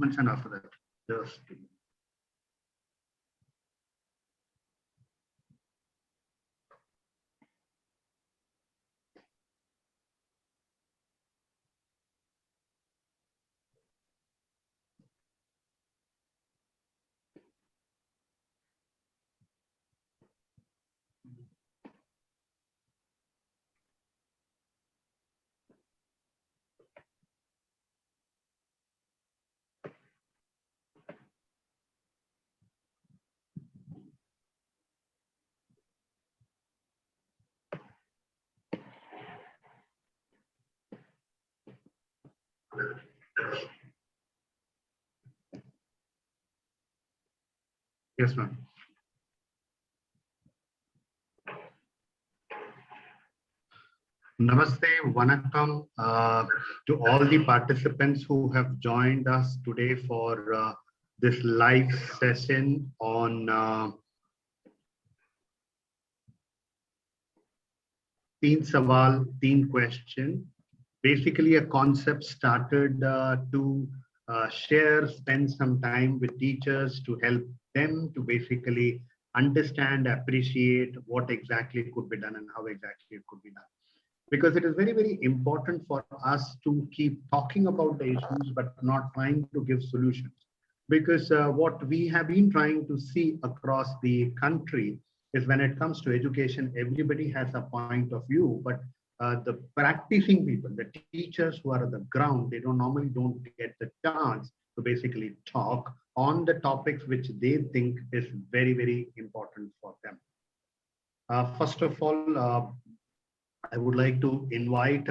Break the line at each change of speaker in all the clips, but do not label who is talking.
announcements, and after that, just yes, ma'am. Namaste, Vanakkam to all the participants who have joined us today for this live session on Teen Sawal, Teen Question. Basically, a concept started to share, spend some time with teachers to help them to basically understand, appreciate what exactly could be done and how exactly it could be done. Because it is very, very important for us to keep talking about the issues, but not trying to give solutions. Because what we have been trying to see across the country is when it comes to education, everybody has a point of view, but the practicing people, the teachers who are at the ground, they don't get the chance to basically talk on the topics which they think is very, very important for them. First of all, I would like to invite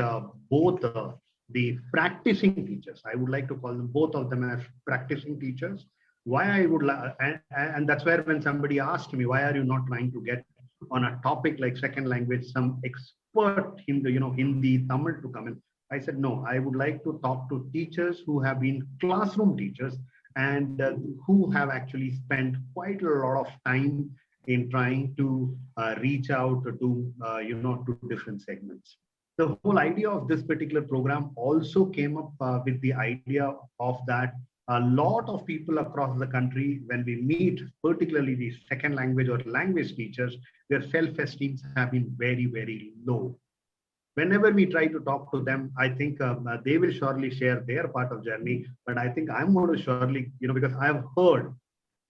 both the practicing teachers. I would like to call them both of them as practicing teachers. Why I would like, and that's where when somebody asked me, why are you not trying to get on a topic like second language, some expert in the, Hindi, Tamil to come in? I said, no, I would like to talk to teachers who have been classroom teachers and who have actually spent quite a lot of time in trying to reach out to to different segments. The whole idea of this particular program also came up with the idea of that a lot of people across the country, when we meet, particularly the second language or language teachers, their self-esteem have been very, very low. Whenever we try to talk to them, I think they will surely share their part of journey. But I think I'm going to surely, because I've heard,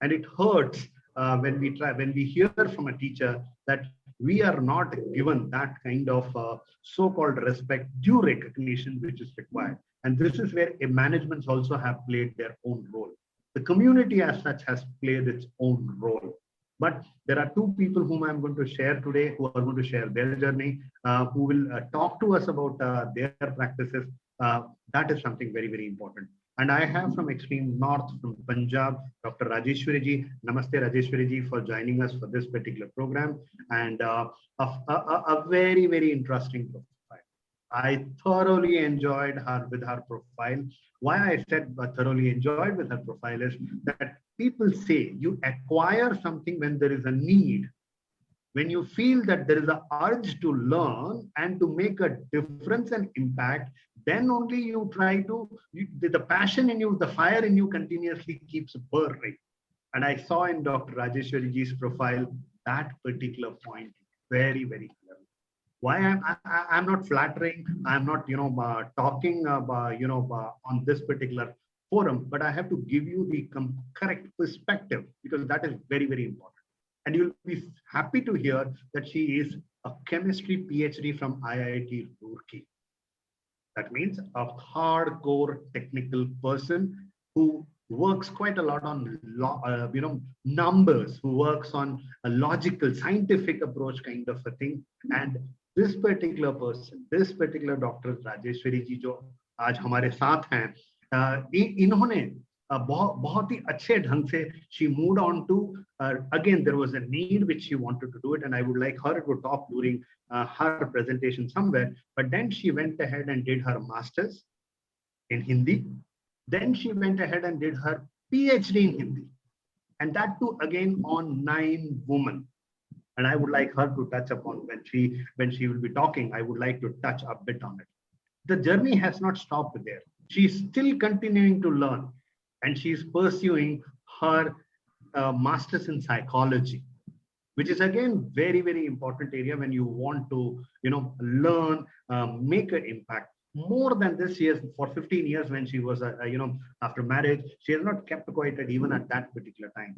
and it hurts when we hear from a teacher that we are not given that kind of so-called respect, due recognition, which is required. And this is where managements also have played their own role. The community as such has played its own role. But there are two people whom I'm going to share today, who are going to share their journey, who will talk to us about their practices. That is something very, very important. And I have from extreme north, from Punjab, Dr. Rajeshwari ji. Namaste, Rajeshwari ji, for joining us for this particular program. And a very, very interesting profile. I thoroughly enjoyed her with her profile. Why I said thoroughly enjoyed with her profile is that people say you acquire something when there is a need. When you feel that there is an urge to learn and to make a difference and impact, then only you try to, the passion in you, the fire in you continuously keeps burning. And I saw in Dr. Rajeshwari ji's profile that particular point very, very clearly. Why I'm not flattering, I'm not, talking about, on this particular forum, but I have to give you the correct perspective because that is very, very important. And you'll be happy to hear that she is a chemistry PhD from IIT Roorkee. That means a hardcore technical person who works quite a lot on numbers, who works on a logical, scientific approach kind of a thing. And this particular person, this particular Dr. Rajeshwari ji, जो आज हमारे साथ हैं, इन्होंने बहुत ही अच्छे ढंग से she moved on to again there was a need which she wanted to do it, and I would like her to talk during her presentation somewhere. But then she went ahead and did her masters in Hindi. Then she went ahead and did her PhD in Hindi, and that too again on 9 women. And I would like her to touch upon when she will be talking. I would like to touch a bit on it. The journey has not stopped there. She is still continuing to learn. and she's pursuing her master's in psychology, which is again very important area when you want to learn, make an impact. More than this, she has for 15 years when she was after marriage, she has not kept quiet even at that particular time.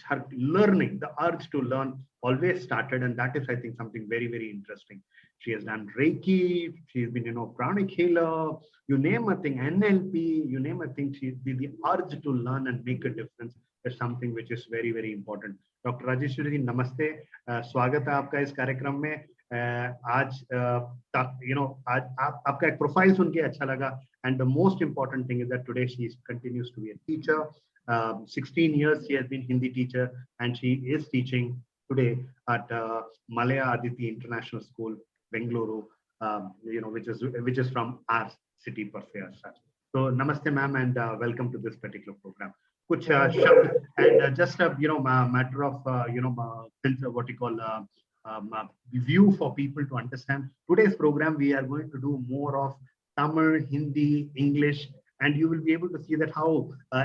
Her learning, the urge to learn always started, and that is, I think, something very interesting. She has done Reiki, she's been pranic healer, you name a thing, NLP, you name a thing. The urge to learn and make a difference is something which is very important. Doctor Rajeshwari ji नमस्ते, स्वागत है आपका इस कार्यक्रम में। आज आज आपका एक प्रोफाइल सुन के अच्छा लगा, and the most important thing is that today she continues to be a teacher. 16 years she has been Hindi teacher, and she is teaching today at Malaya Aditi International School, Bengaluru, which is from our city per se as such. So namaste ma'am, and welcome to this particular program. Kuch shabd and just a matter of what you call view for people to understand. Today's program we are going to do more of Tamil, Hindi, English, and you will be able to see that how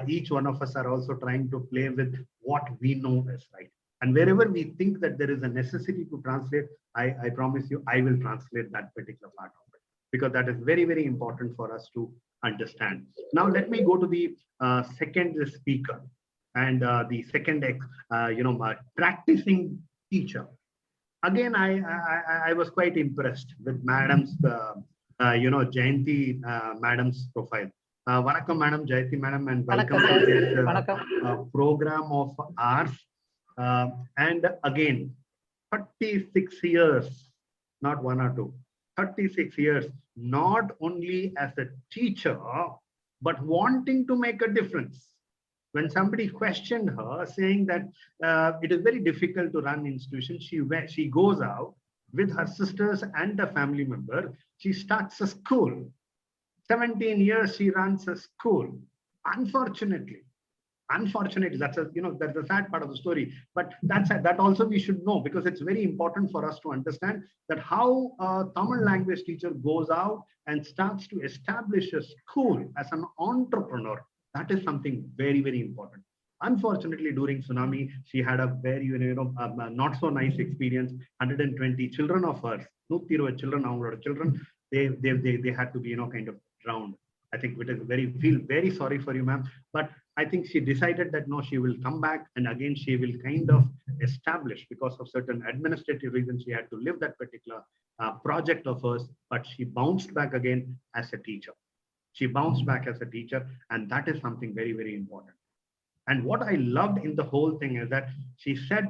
each one of us are also trying to play with what we know is right. And wherever we think that there is a necessity to translate, I promise you, I will translate that particular part of it, because that is very important for us to understand. Now, let me go to the second speaker, and the second, practicing teacher. Again, I was quite impressed with Madam's, Jayanti Madam's profile. Vanakkam Madam, Jayanti Madam, and welcome to this program of ours. And again, 36 years, not one or two, 36 years, not only as a teacher, but wanting to make a difference. When somebody questioned her, saying that it is very difficult to run institutions, she goes out with her sisters and a family member. She starts a school. 17 years she runs a school. Unfortunately, that's that's the sad part of the story. But that also we should know, because it's very important for us to understand that how a Tamil language teacher goes out and starts to establish a school as an entrepreneur. That is something very important. Unfortunately, during tsunami, she had a very not so nice experience. 120 children of hers, 120 children, they had to be kind of drowned. I think feel very sorry for you, ma'am. But I think she decided that no, she will come back, and again she will kind of establish, because of certain administrative reasons she had to leave that particular project of hers. But she bounced back again as a teacher. She bounced back as a teacher, and that is something very important. And what I loved in the whole thing is that she said,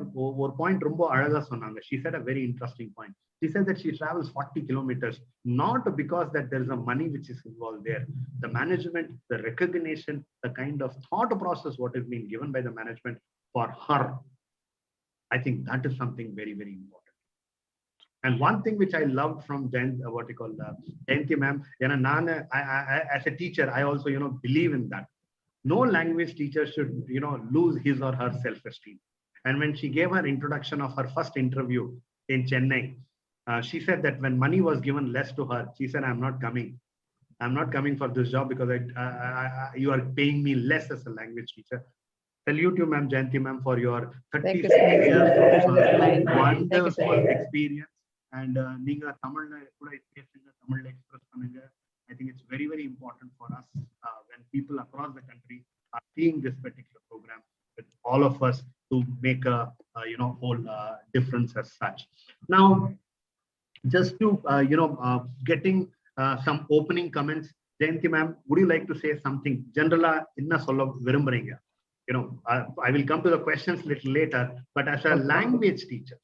she said a very interesting point. She said that she travels 40 kilometers, not because that there is a money which is involved there. The management, the recognition, the kind of thought process, what is being given by the management for her, I think that is something very important. And one thing which I loved from Jayanti ma'am, as a teacher, I also believe in that. No language teacher should lose his or her self-esteem. And when she gave her introduction of her first interview in Chennai, she said that when money was given less to her, she said, I'm not coming for this job because you are paying me less as a language teacher. Salute you, ma'am, Jayanti ma'am, for your 36 years of wonderful experience. And Ninga Tamil express panunga. I think it's very important for us when people across the country are seeing this particular program with all of us to make a whole difference as such. Now, just to getting some opening comments, Jayanti ma'am, would you like to say something? General inna solla virumbreenga. I will come to the questions a little later, but as a language teacher,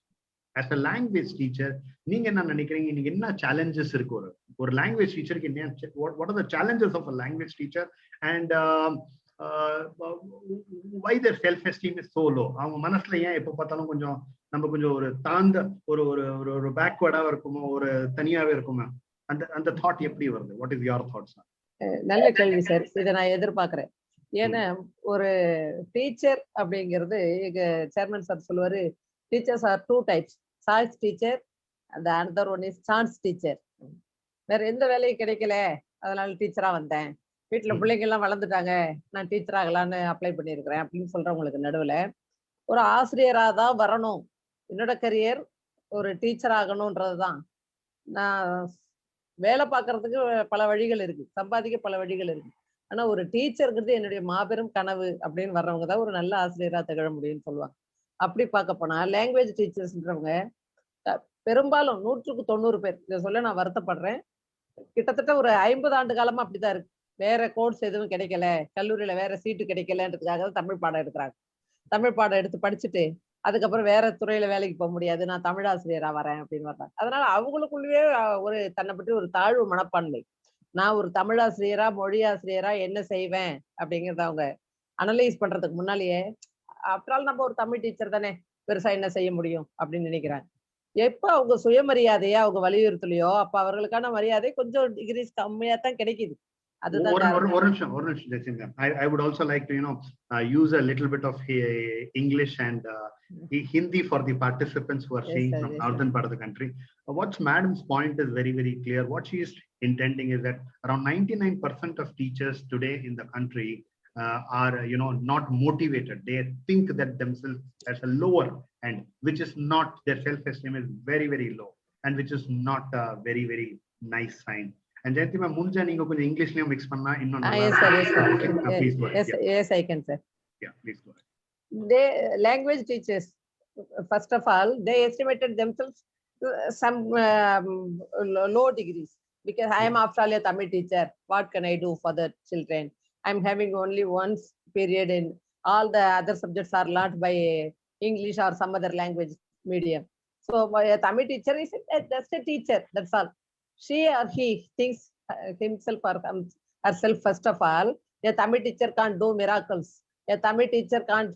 நீங்க என்ன நினைக்கிறீங்க? நீங்க என்ன challenges இருக்கு ஒரு language teacher க்கு என்ன, what are the challenges of a language teacher, and why their self esteem is so low? அவங்க மனசுல ஏன் எப்ப பார்த்தாலும் நம்ம கொஞ்சம் ஒரு தாழ்ந்த ஒரு பேக்வர்டா இருக்குமோ, ஒரு தனியாவே இருக்குமா? அந்த தாட் எப்படி வருது? What is your thoughts?
நல்ல கேள்வி சார், இதை நான் எதிர்பார்க்கிறேன். ஏன்னா ஒரு டீச்சர் அப்படிங்கிறது எங்க சேர்மன் சார் சொல்லுவாரு, teachers are 2 types, choice teacher and the another one is chance teacher. வேற எந்த வேலையும் கிடைக்கல, அதனால டீச்சரா வந்தேன். வீட்டுல
ம்.
பிள்ளைங்க எல்லாம் வளர்ந்துட்டாங்க, நான் டீச்சர் ஆகலான்னு அப்ளை பண்ணியிருக்கிறேன் அப்படின்னு சொல்றவங்களுக்கு நடுவுல ஒரு ஆசிரியரா தான் வரணும். என்னோட கரியர் ஒரு டீச்சர் ஆகணும்ன்றதுதான். நான் வேலை பார்க்கறதுக்கு பல வழிகள் இருக்கு. சம்பாதிக்க பல வழிகள் இருக்கு. ஆனா ஒரு டீச்சர்ங்கிறது என்னுடைய மாபெரும் கனவு அப்படின்னு வர்றவங்க தான் ஒரு நல்ல ஆசிரியரா திகழ முடியும்னு சொல்லுவாங்க. அப்படி பார்க்க போனா லாங்குவேஜ் டீச்சர்ஸ்ன்றவங்க பெரும்பாலும் 100க்கு 90 பேர், இத சொல்ல நான் வருத்தப்படுறேன். கிட்டத்தட்ட ஒரு 50 ஆண்டு காலமா அப்படிதான் இருக்கு. வேற கோர்ஸ் எதுவும் கிடைக்கல, கல்லூரியில வேற சீட்டு கிடைக்கலன்றதுக்காக தான் தமிழ் பாடம் எடுக்குறாங்க. தமிழ் பாடம் எடுத்து படிச்சுட்டு, அதுக்கப்புறம் வேற துறையில வேலைக்கு போ முடியாது. நான் தமிழ் ஆசிரியரா வரேன் அப்படின்னு வர்றாங்க. அதனால அவங்களுக்குள்ளேயே ஒரு தன்னை பற்றி ஒரு தாழ்வு மனப்பான்மை. நான் ஒரு தமிழ் ஆசிரியரா, மொழி ஆசிரியரா என்ன செய்வேன் அப்படிங்கிறத அவங்க அனலைஸ் பண்றதுக்கு முன்னாலேயே, ஆஃப்டர் ஆல் நம்ம ஒரு தமிழ் டீச்சர் தானே, பெருசா என்ன செய்ய முடியும் அப்படின்னு நினைக்கிறாங்க. எப்ப அவங்க சுயமரியாதையா அவங்க வலியுறுத்தலையோ, அப்ப அவர்களுக்கான மரியாதை கொஞ்சம் டிகிரீஸ் கம்மியா தான் கிடைக்குது. அதுதான் காரணம்.
ஒரு நிமிஷம் Jesintha. I would also like to use a little bit of English and Hindi for the participants who are
Yes,
seeing
sir,
from
yes,
northern
sir.
part of the country. What's madam's point is very, very clear. What she is intending is that around 99% of teachers today in the country are not motivated. They think that themselves as a lower end, which is not, their self-esteem is very, very low, and which is not a very, very nice sign. And Jayanti ma'am, munja neenga konja English liyum mix panna innum nalla
Yes, sir, yes, sir.
okay, please go ahead.
Yes, I can, sir.
Yeah, please go ahead.
They language teachers, first of all, they estimated themselves some low degrees, because I am after all a Tamil teacher. What can I do for the children? I'm having only one period in all the other subjects are learnt by English or some other language medium. So a Tamil teacher is just a teacher. That's all. She or he thinks himself or herself, first of all, a Tamil teacher can't do miracles. A Tamil teacher can't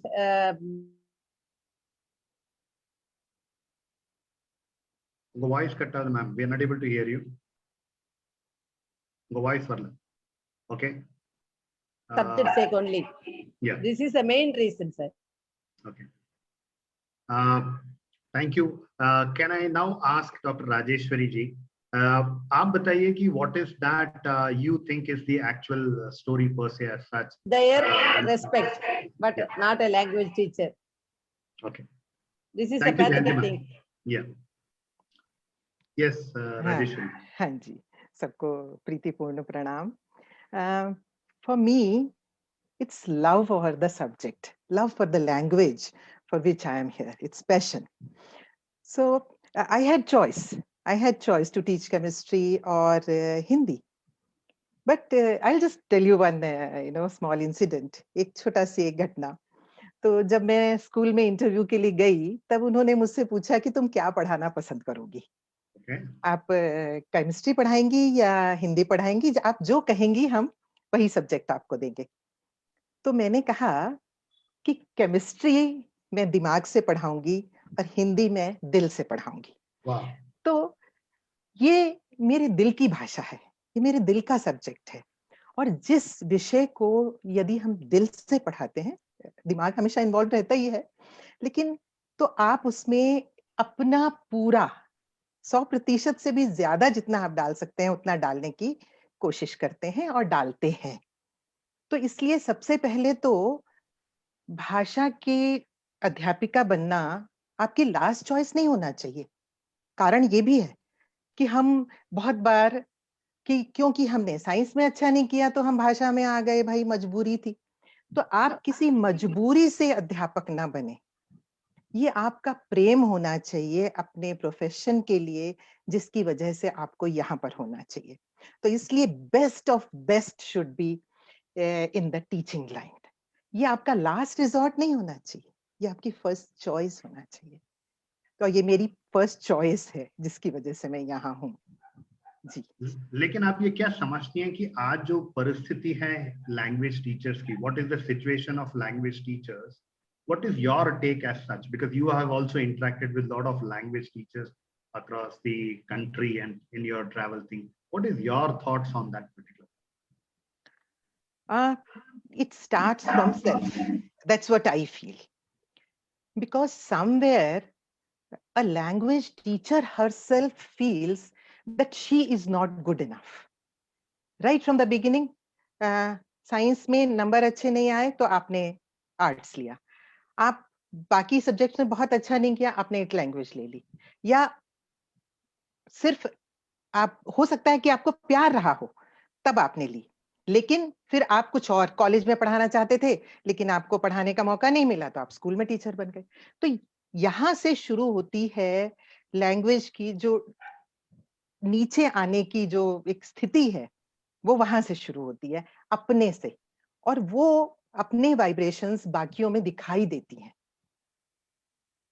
Your voice cut out, ma'am. We are not able to hear you. Your voice varla. Okay.
subject sake only.
Yeah.
This is the main reason, sir.
Okay. Thank you. Can I now ask Dr. Rajeshwari ji? आप बताइए कि what is that you think is the actual story per se as such?
Their respect, but not a language teacher.
Okay.
This is
Thank
a
you,
pathetic
Jayanti,
thing.
Yeah. Yes, Rajeshwari.
हाँ जी, सबको प्रीतिपूर्ण प्रणाम. For me, it's love for the subject, love for the language for which I am here. It's passion. So I had choice. I had choice to teach chemistry or Hindi. But I'll just tell you one, small incident. एक छोटा सी एक घटना. तो जब मैं school में interview के लिए गई, तब उन्होंने मुझसे पूछा कि तुम क्या पढ़ाना पसंद करोगी?
Okay.
आप केमिस्ट्री पढ़ाएंगी या हिंदी पढ़ाएंगी? आप जो कहेंगी हम वही सब्जेक्ट आपको देंगे. तो मैंने कहा कि केमिस्ट्री मैं दिमाग से पढ़ाऊंगी और हिंदी में दिल से पढ़ाऊंगी.
Wow.
तो ये मेरे दिल की भाषा है, ये मेरे दिल का सब्जेक्ट है. और जिस विषय को यदि हम दिल से पढ़ाते हैं, दिमाग हमेशा इन्वॉल्व रहता ही है, लेकिन तो आप उसमें अपना पूरा 100% से भी ज्यादा जितना आप डाल सकते हैं उतना डालने की कोशिश करते हैं और डालते हैं. तो इसलिए सबसे पहले तो भाषा के अध्यापिका बनना आपकी लास्ट चॉइस नहीं होना चाहिए. कारण ये भी है कि हम बहुत बार कि क्योंकि हमने साइंस में अच्छा नहीं किया तो हम भाषा में आ गए, भाई मजबूरी थी. तो आप किसी मजबूरी से अध्यापक ना बने. ये आपका प्रेम होना चाहिए अपने प्रोफेशन के लिए, जिसकी वजह से आपको यहाँ पर होना चाहिए. तो इसलिए best of best should be in the teaching line. ये आपका लास्ट रिजॉर्ट नहीं होना चाहिए, ये आपकी फर्स्ट चॉइस होना चाहिए. तो ये मेरी फर्स्ट चॉइस है जिसकी वजह से मैं यहाँ हूँ जी.
लेकिन आप ये क्या समझती हैं कि आज जो परिस्थिति है लैंग्वेज टीचर्स की, what is the situation of language teachers? What is your take as such? Because you have also interacted with a lot of language teachers across the country and in your travel thing. What is your thoughts on that particular?
It starts from self. That's what I feel. Because somewhere a language teacher herself feels that she is not good enough. Right from the beginning, science में number अच्छे नहीं आए तो आपने arts लिया, आप बाकी subjects में बहुत अच्छा नहीं किया, आपने एक लैंग्वेज ले ली, या सिर्फ आप, हो सकता है कि आपको प्यार रहा हो तब आपने ली, लेकिन फिर आप कुछ और कॉलेज में पढ़ाना चाहते थे लेकिन आपको पढ़ाने का मौका नहीं मिला तो आप स्कूल में टीचर बन गए। तो यहाँ से शुरू होती है लैंग्वेज की जो नीचे आने की जो एक स्थिति है, वो वहां से शुरू होती है अपने से, और वो अपने वाइब्रेशंस बाकियों में दिखाई देती हैं।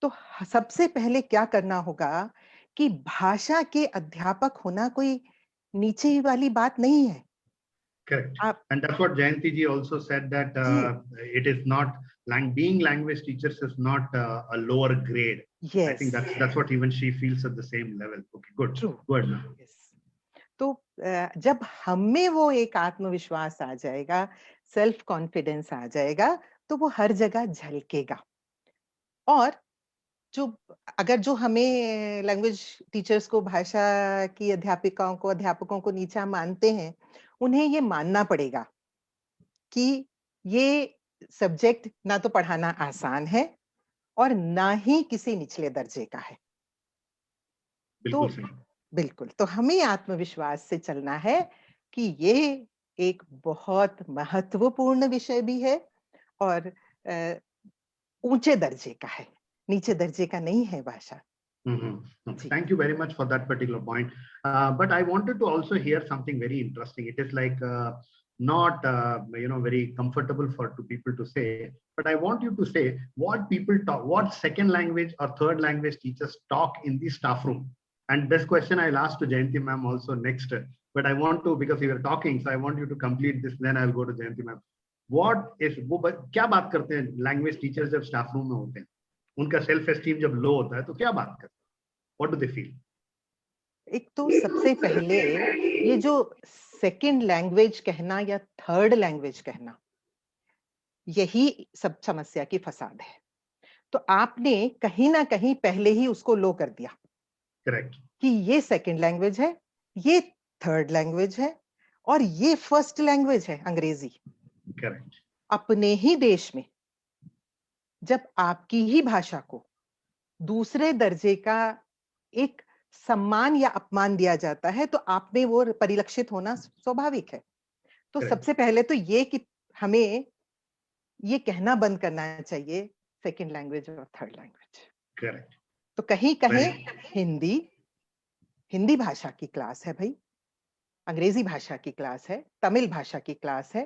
तो सबसे पहले क्या करना होगा कि भाषा के अध्यापक होना कोई नीचे वाली बात नहीं है।
Correct.
आप
And that's what Jayanti ji also said, that
ji,
it is not, being language teachers is not a lower grade. I think
yes,
that's what even she feels at the same level. Okay, good.
True,
Good. Ma'am.
Yes. तो जब हमें वो एक आत्मविश्वास आ जाएगा, self confidence आ जाएगा, तो वो हर जगह झलकेगा। और जो अगर जो हमें लैंग्वेज टीचर्स को, भाषा की अध्यापिकाओं को, अध्यापकों को नीचा मानते हैं, उन्हें ये मानना पड़ेगा कि ये सब्जेक्ट ना तो पढ़ाना आसान है और ना ही किसी निचले दर्जे का है। तो
बिल्कुल सही।
बिल्कुल, तो हमें आत्मविश्वास से चलना है कि ये एक बहुत महत्वपूर्ण विषय भी है और ऊंचे दर्जे का है, नीचे दर्जे का नहीं है भाषा। जी,
Thank you very much for that particular point. But I wanted to also hear something very interesting. It is like not very comfortable for two people to say, but I want you to say what people talk, what second language or third language teachers talk in the staff room. And this question I'll ask to Jayanti ma'am also next. But I want to, because we were talking, so I want you to complete this. Then I'll go to Jayanti ma'am. What is वो क्या बात करते हैं language teachers जब staff room में होते हैं? उनका सेल्फ एस्टीम जब लो होता है तो क्या बात करते हैं? What do they feel?
एक तो सबसे पहले ये जो सेकंड लैंग्वेज कहना या थर्ड लैंग्वेज कहना, यही सब समस्या की फसाद है। तो आपने कहीं ना कहीं पहले ही उसको लो कर दिया।
Correct.
कि ये सेकंड लैंग्वेज है, ये थर्ड लैंग्वेज है और ये फर्स्ट लैंग्वेज है, अंग्रेजी।
Correct.
अपने ही देश में जब आपकी ही भाषा को दूसरे दर्जे का एक सम्मान या अपमान दिया जाता है तो आप में वो परिलक्षित होना स्वाभाविक है। तो
Correct.
सबसे पहले तो ये कि हमें ये कहना बंद करना चाहिए सेकंड लैंग्वेज और थर्ड लैंग्वेज।
Correct.
तो कहीं कहीं
Very-
हिंदी भाषा की क्लास है भाई, अंग्रेजी भाषा की क्लास है, तमिल भाषा की क्लास है,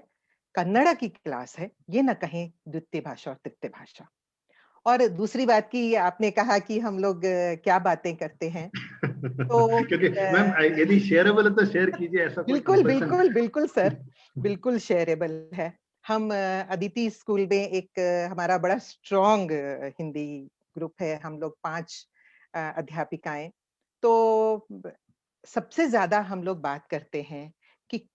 कन्नड़ा की क्लास है, ये ना कहें द्वितीय भाषा और तृतीय भाषा। और दूसरी बात की आपने कहा कि हम लोग क्या बातें करते हैं, तो
क्योंकि मैम यदि शेयरेबल है तो शेयर कीजिए, ऐसा कोई
बिल्कुल
कंपल्सन।
बिल्कुल बिल्कुल सर, बिल्कुल शेयरेबल है। हम अदिति स्कूल में एक हमारा बड़ा स्ट्रॉन्ग हिंदी ग्रुप है, हम लोग 5 अध्यापिकाएं। तो सबसे ज्यादा हम लोग बात करते हैं कि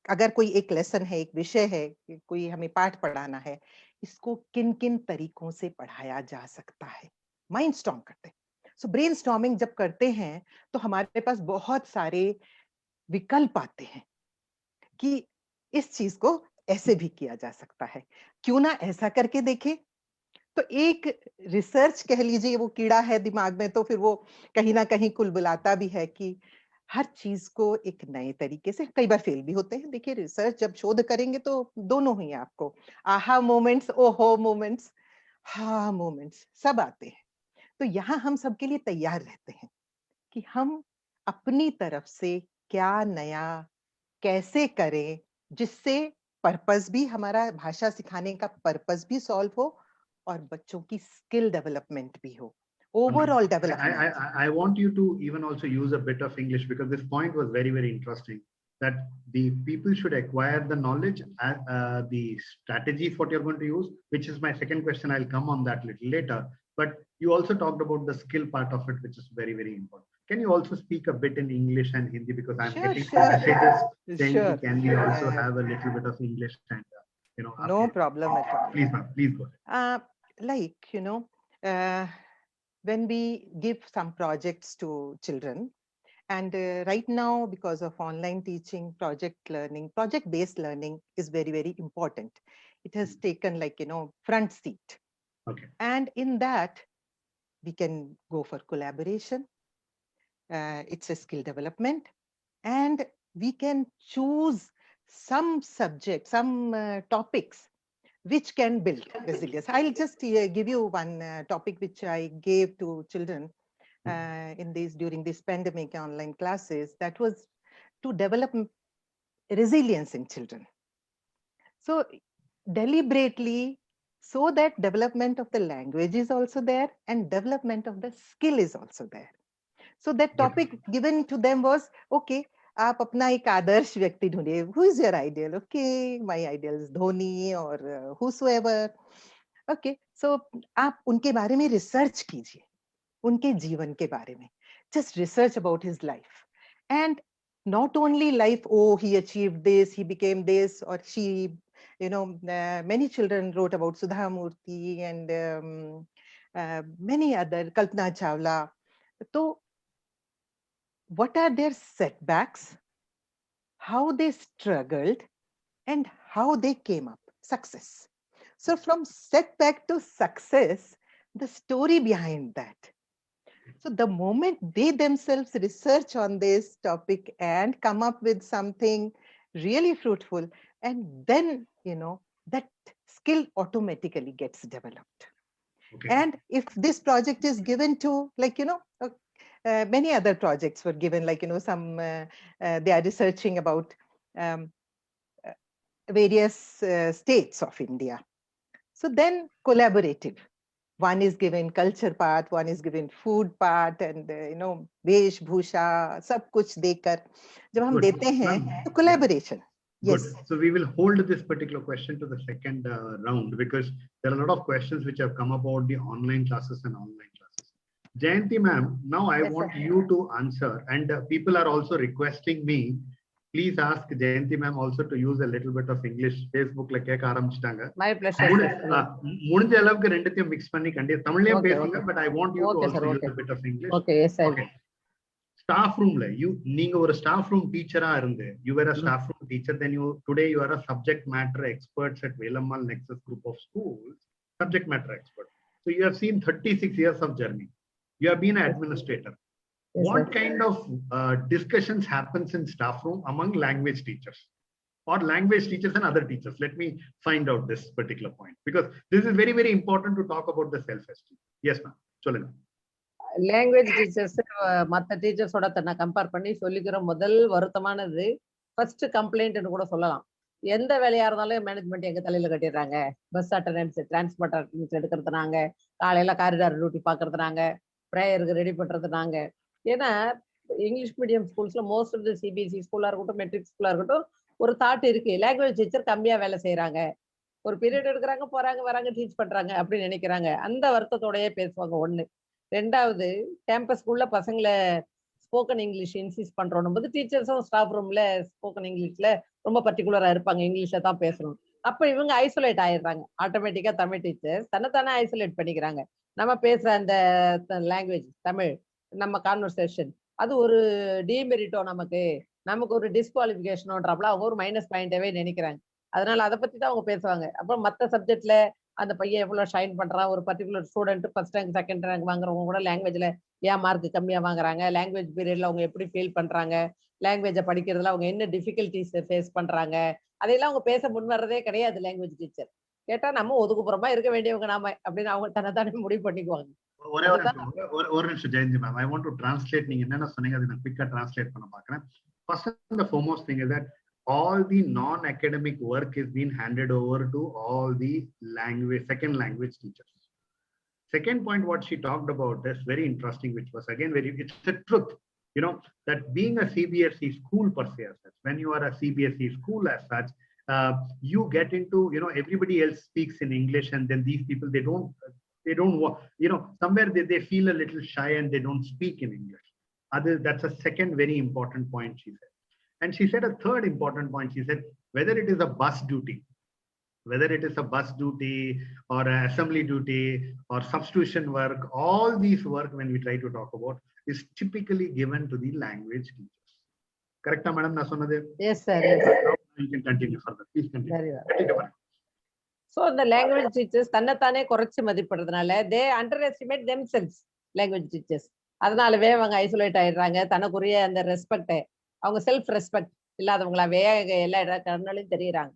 अगर कोई एक लेसन है, एक विषय है, कोई हमें पाठ पढ़ाना है, इसको किन-किन तरीकों से पढ़ाया जा सकता है। माइंडस्टॉर्म करते हैं। सो ब्रेनस्टॉर्मिंग जब करते हैं तो हमारे पास बहुत सारे विकल्प आते हैं कि इस चीज को ऐसे भी किया जा सकता है, क्यों ना ऐसा करके देखें। तो एक रिसर्च कह लीजिए, वो कीड़ा है दिमाग में, तो फिर वो कहीं ना कहीं कुलबुलाता भी है कि हर चीज को एक नए तरीके से, कई बार फेल भी होते हैं। देखिए रिसर्च जब शोध करेंगे तो दोनों ही आपको आहा मोमेंट्स, ओहो मोमेंट्स, हा मोमेंट्स सब आते हैं। तो यहाँ हम सबके लिए तैयार रहते हैं कि हम अपनी तरफ से क्या नया कैसे करें, जिससे पर्पस भी, हमारा भाषा सिखाने का पर्पस भी सॉल्व हो और बच्चों की स्किल डेवलपमेंट भी हो, overall development.
I want you to even also use a bit of English, because this point was very, very interesting, that the people should acquire the knowledge, the strategy for what you're going to use, which is my second question. I'll come on that little later. But you also talked about the skill part of it, which is very, very important. Can you also speak a bit in English and Hindi, because I'm getting some messages saying,
Sure.
can we also have a little bit of English and
No
आपके-
problem at all.
Please ma'am, please go ahead.
Like, when we give some projects to children And right now, because of online teaching, project-based learning is very, very important. It has taken like, front seat.
Okay.
And in that, we can go for collaboration. It's a skill development. And we can choose some subjects, some topics which can build resilience. I'll just give you one topic which I gave to children during this pandemic online classes. That was to develop resilience in children. So deliberately, so that development of the language is also there and development of the skill is also there. So that topic given to them was, okay, आप अपना एक आदर्श व्यक्ति ढूंढिए. Who is your ideal? Okay, my ideal is Dhoni or whosoever. Okay, so आप उनके बारे में research कीजिए, उनके जीवन के बारे में. Just research about his life. And not only life, oh, he achieved this, he became this, or she, many children wrote about Sudha Murthy and many other, Kalpana Chawla. So what are their setbacks, how they struggled, and how they came up, success. So from setback to success, the story behind that. So the moment they themselves research on this topic and come up with something really fruitful, and then, that skill automatically gets developed.
Okay.
And if this project is given to, like, many other projects were given, like, they are researching about various states of India. So then collaborative. One is given culture part, one is given food part, and vesh bhusha, सब कुछ देकर जब हम देते हैं तो collaboration.
Good.
Yes.
So we will hold this particular question to the second round, because there are a lot of questions which have come about the online classes and online classes. Jayanti ma'am, now I want you to answer, and people are also requesting me, please ask Jayanti ma'am also to use a little bit of English. Facebook la keka ஆரம்பிச்சிட்டாங்க.
My pleasure.
முடிஞ்ச அளவுக்கு ரெண்டுத்தையும் mix பண்ணி தமிழ்லயும் பேசுங்க, but I want you to also use a bit of English.
Okay, yes, sir.
Okay. Staff room la நீங்க ஒரு staff room teacher இருந்து, you were a staff room teacher, then today you are a subject matter experts at Velammal Nexus group of schools, subject matter expert. So you have seen 36 years of journey. You have been an administrator. Yes, what kind of discussions happens in staff room among language teachers or language teachers and other teachers? Let me find out this particular point, because this is very, very important to talk about the self-esteem. Yes, ma'am. சொல்லுங்க.
Language teachers மற்ற டீச்சர்ஸோட தன்னை compare பண்ணி சொல்லிக்கிற முதல் வருத்தமானது first கம்ப்ளைண்ட்னு கூட சொல்லலாம். எந்த வேலையா இருந்தாலும் மேனேஜ்மெண்ட் எங்க தலையில கட்டிடுறாங்க. பஸ் அட்டண்டன்ஸ், டிரான்ஸ்போர்ட் அட்டண்டன்ஸ் எடுக்கிறது நாங்க, காலையில காரிடார் டியூட்டி பாக்குறது நாங்க, ப்ரேயருக்கு ரெடி பண்றது நாங்க. ஏன்னா இங்கிலீஷ் மீடியம் ஸ்கூல்ஸ்ல மோஸ்ட் ஆஃப் த சிபிஎஸ்இ ஸ்கூலா இருக்கட்டும், மெட்ரிக் ஸ்கூலா இருக்கட்டும், ஒரு தாட் இருக்கு, லாங்குவேஜ் டீச்சர் கம்மியா வேலை செய்யறாங்க, ஒரு பீரியட் எடுக்கிறாங்க, போறாங்க வராங்க, டீச் பண்றாங்க அப்படின்னு நினைக்கிறாங்க. அந்த வருத்தத்தோடயே பேசுவாங்க. ஒண்ணு. ரெண்டாவது, கேம்பஸ்குள்ள பசங்களை ஸ்போக்கன் இங்கிலீஷ் இன்சிஸ்ட் பண்றோம் போது டீச்சர்ஸும் ஸ்டாஃப் ரூம்ல ஸ்போக்கன் இங்கிலீஷ்ல ரொம்ப பர்டிகுலரா இருப்பாங்க, இங்கிலீஷ்ல தான் பேசணும். அப்ப இவங்க ஐசோலேட் ஆயிடுறாங்க. ஆட்டோமேட்டிக்கா தமிழ் டீச்சர்ஸ் தன்னைத்தானே ஐசோலேட் பண்ணிக்கிறாங்க. நம்ம பேசுற அந்த லாங்குவேஜ் தமிழ், நம்ம கான்வர்சேஷன், அது ஒரு டிமெரிட்டோ, நமக்கு ஒரு டிஸ்குவாலிபிகேஷனோன்றப்பல அவங்க ஒரு மைனஸ் பாயிண்டாவே நினைக்கிறாங்க. அதனால அதை பத்தி தான் அவங்க பேசுவாங்க. அப்புறம் மற்ற சப்ஜெக்ட்ல அந்த பையன் எவ்வளவு ஷைன் பண்றான், ஒரு particular student first rank second rank வாங்குறவங்க கூட லாங்குவேஜ்ல ஏன் மார்க் கம்மியா வாங்குறாங்க, லாங்குவேஜ் பீரியட்ல அவங்க எப்படி ஃபீல் பண்றாங்க, லாங்குவேஜை படிக்கிறதுல அவங்க என்ன டிஃபிகல்டிஸ் ஃபேஸ் பண்றாங்க, அதையெல்லாம் அவங்க பேச முன் வர்றதே கிடையாது. லாங்குவேஜ் டீச்சர் கேட்டா நம்ம ஒதுக்குப்புறமா இருக்க வேண்டியவங்க நாம அப்படின்னு அவங்க தன்னைத்தானே முடிவு பண்ணிக்குவாங்க.
ஒரு நிமிஷம் Jayanthi ma'am, I want to translate. நீங்க என்னென்ன சொன்னீங்க அதை நான் குயிக்கா டிரான்ஸ்லேட் பண்ண பாக்குறேன். First and the foremost thing is that all the non-academic work is being handed over to all the second language teachers. Second point, what she talked about is very interesting, which was again it's the truth, that being a CBSE school per se, as such, when you are a CBSE school as such, you get into, everybody else speaks in English, and then these people, they don't, somewhere they feel a little shy and they don't speak in English. That's a second very important point she said. And she said a third important point. She said, whether it is a bus duty or assembly duty or substitution work, all these work, when we try to talk about, is typically given to the language teachers. Correct, madam?
Yes, sir. Yes.
Now you can continue further. Please continue.
Very well.
Continue, madam.
So the language teachers தன்னைத்தானே குறைச்சு மதிப்பிடுறதுனால they underestimate themselves, language teachers. அதனாலவே அவங்க isolate ஆயிடுறாங்க. தனக்குரிய அந்த respect, அவங்க self respect இல்லாதவங்களாவே எல்லா இடத்துலையும் தெரியுறாங்க.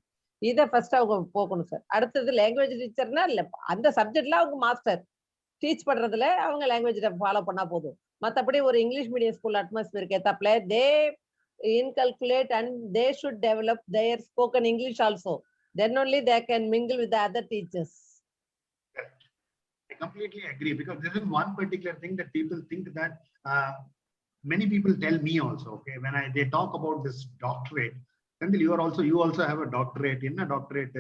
இதை ஃபர்ஸ்ட் அவங்க போகணும் சார். அடுத்தது லாங்குவேஜ் டீச்சர்னா இல்ல அந்த சப்ஜெக்ட்ல அவங்க மாஸ்டர், டீச் பண்றதுல அவங்க லாங்குவேஜ் ஃபாலோ பண்ணா போதும். மற்றபடி ஒரு இங்கிலீஷ் மீடியம் ஸ்கூல் அட்மாஸ்பியருக்கு ஏத்தாப்புல தே inculcate and they should develop their spoken English also. Then only they can mingle with the other teachers.
I completely agree, because this is one particular thing that people think that many people tell me also, okay, when they talk about this doctorate, Senthil, you also have a doctorate. In a doctorate,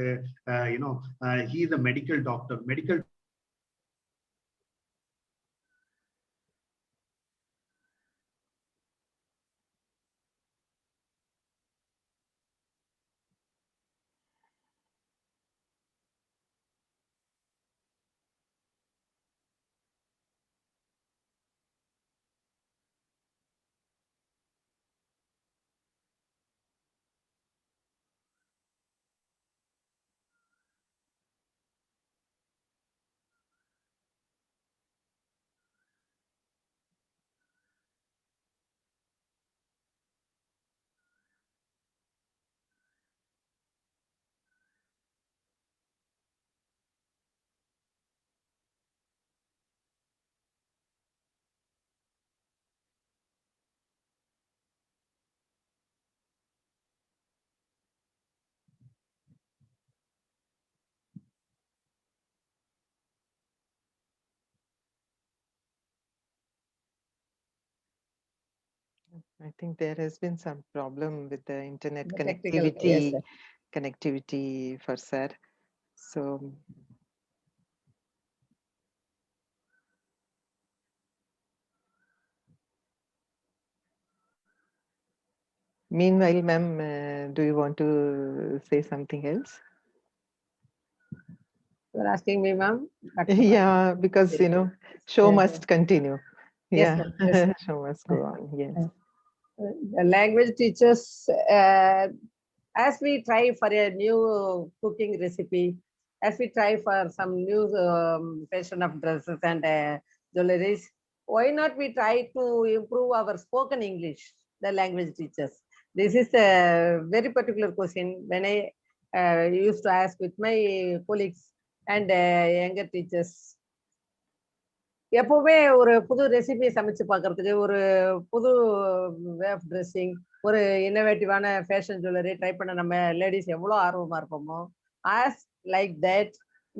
he is a medical doctor. Medical
I think there has been some problem with the internet
The technical, yes, sir.
connectivity for sir. So meanwhile, ma'am, do you want to say something else?
You're asking me, ma'am?
Yeah, because show
Yes,
must continue.
Yes,
Yeah,
ma'am. Yes, ma'am.
show must go on. Yes.
The language teachers, as we try for a new cooking recipe, as we try for some new fashion of dresses and jewelries, why not we try to improve our spoken English, the language teachers? This is a very particular question when I used to ask with my colleagues and younger teachers. எப்பவுமே ஒரு புது recipe சமைச்சு பார்க்கறதுக்கு, ஒரு புது way of dressing, ஒரு இன்னோவேட்டிவான fashion jewellery try பண்ண நம்ம லேடிஸ் எவ்வளோ ஆர்வமா இருப்போமோ, as like that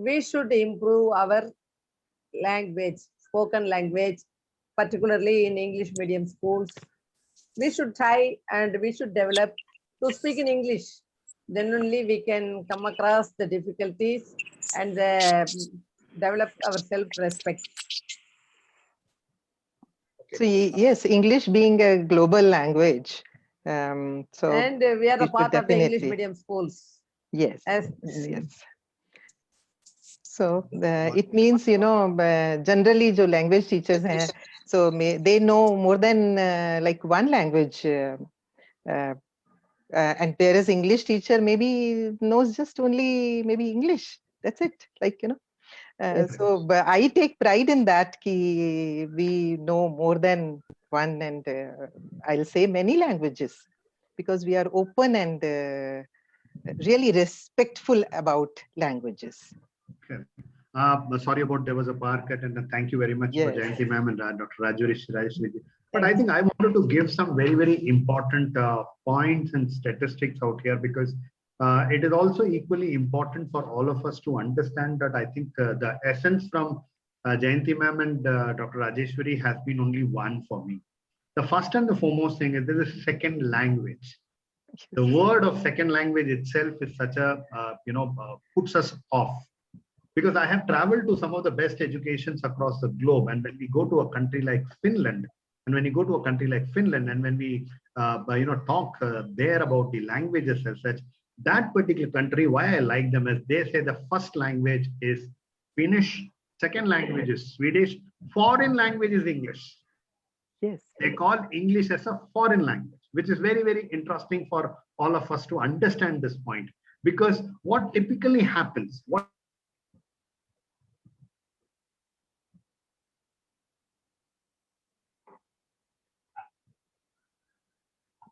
we should improve our language, spoken language, particularly in English medium schools. We should try and we should develop to speak in English. Then only we can come across the difficulties and develop our self-respect.
So yes, English being a global language, so
and we are a part of the English medium schools.
Yes, yes. So it means generally jo language teachers hain, so they know more than like one language, and whereas English teacher maybe knows just only maybe English, that's it, like
Yes.
So I take pride in that ki we know more than one, and I'll say many languages, because we are open and really respectful about languages.
Okay. Sorry about there was a power cut, and thank you very much for Jayanti ma'am and Dr. Rajeshwari. But I think I wanted to give some very, very important points and statistics out here, because it is also equally important for all of us to understand that I think the essence from Jayanti ma'am and Dr. Rajeshwari has been only one for me. The first and the foremost thing is there is a second language. The word of second language itself is such a, puts us off. Because I have traveled to some of the best educations across the globe. And when we go to a country like Finland, and when we talk there about the languages as such, that particular country, why I like them is they say the first language is Finnish, second language is Swedish, foreign language is English.
Yes.
They call English as a foreign language, which is very, very interesting for all of us to understand this point. Because what typically happens, what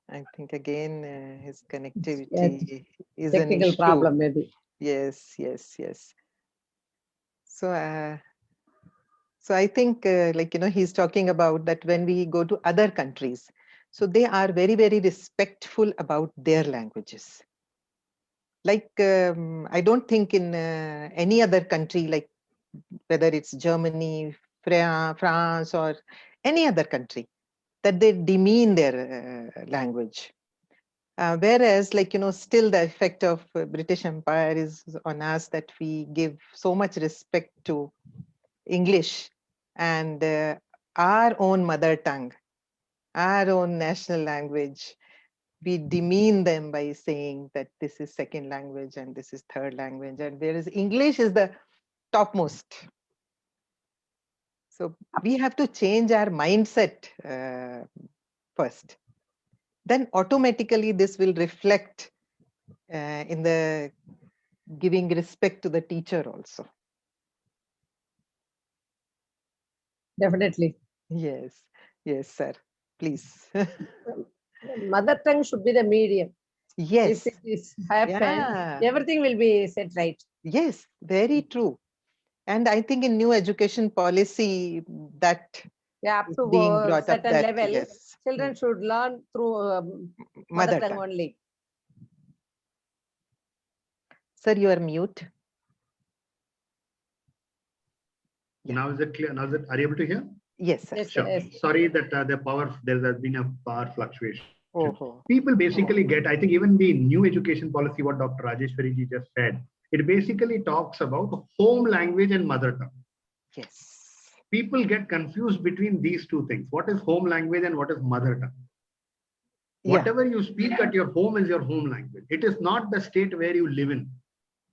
I think again his
Yes,
connectivity is an
technical
issue.
problem maybe.
Yes, yes, yes. So, so I think like, you know, he's talking about that when we go to other countries, so they are very, very respectful about their languages. Like, I don't think in any other country, like whether it's Germany, France, or any other country, that they demean their language. Whereas, like, you know, still the effect of British Empire is on us, that we give so much respect to English and our own mother tongue, our own national language. We demean them by saying that this is second language and this is third language, and whereas English is the topmost. So we have to change our mindset first. Then automatically this will reflect in the giving respect to the teacher also.
Definitely.
Yes, yes, sir. Please.
Mother tongue should be the medium.
Yes.
If it is happened,
Yeah.
everything will be set right.
Yes, very true. And I think in new education policy that
Yeah, up
is
to
being
a
brought up,
certain
that
level,
yes,
children should learn through mother
mother
tongue
tongue.
only.
Sir, you are mute. Yeah.
now is it clear? Now is it, are you able to hear?
Yes, sir.
Yes,
Sure.
yes.
Sorry that there has been a power fluctuation.
Oh,
People basically get, I think even the new education policy, what Dr. Rajeshwari ji just said, it basically talks about home language and mother tongue.
yes.
People get confused between these two things. What is home language and what is mother tongue?
Yeah.
Whatever you speak at your home is your home language. It is not the state where you live in.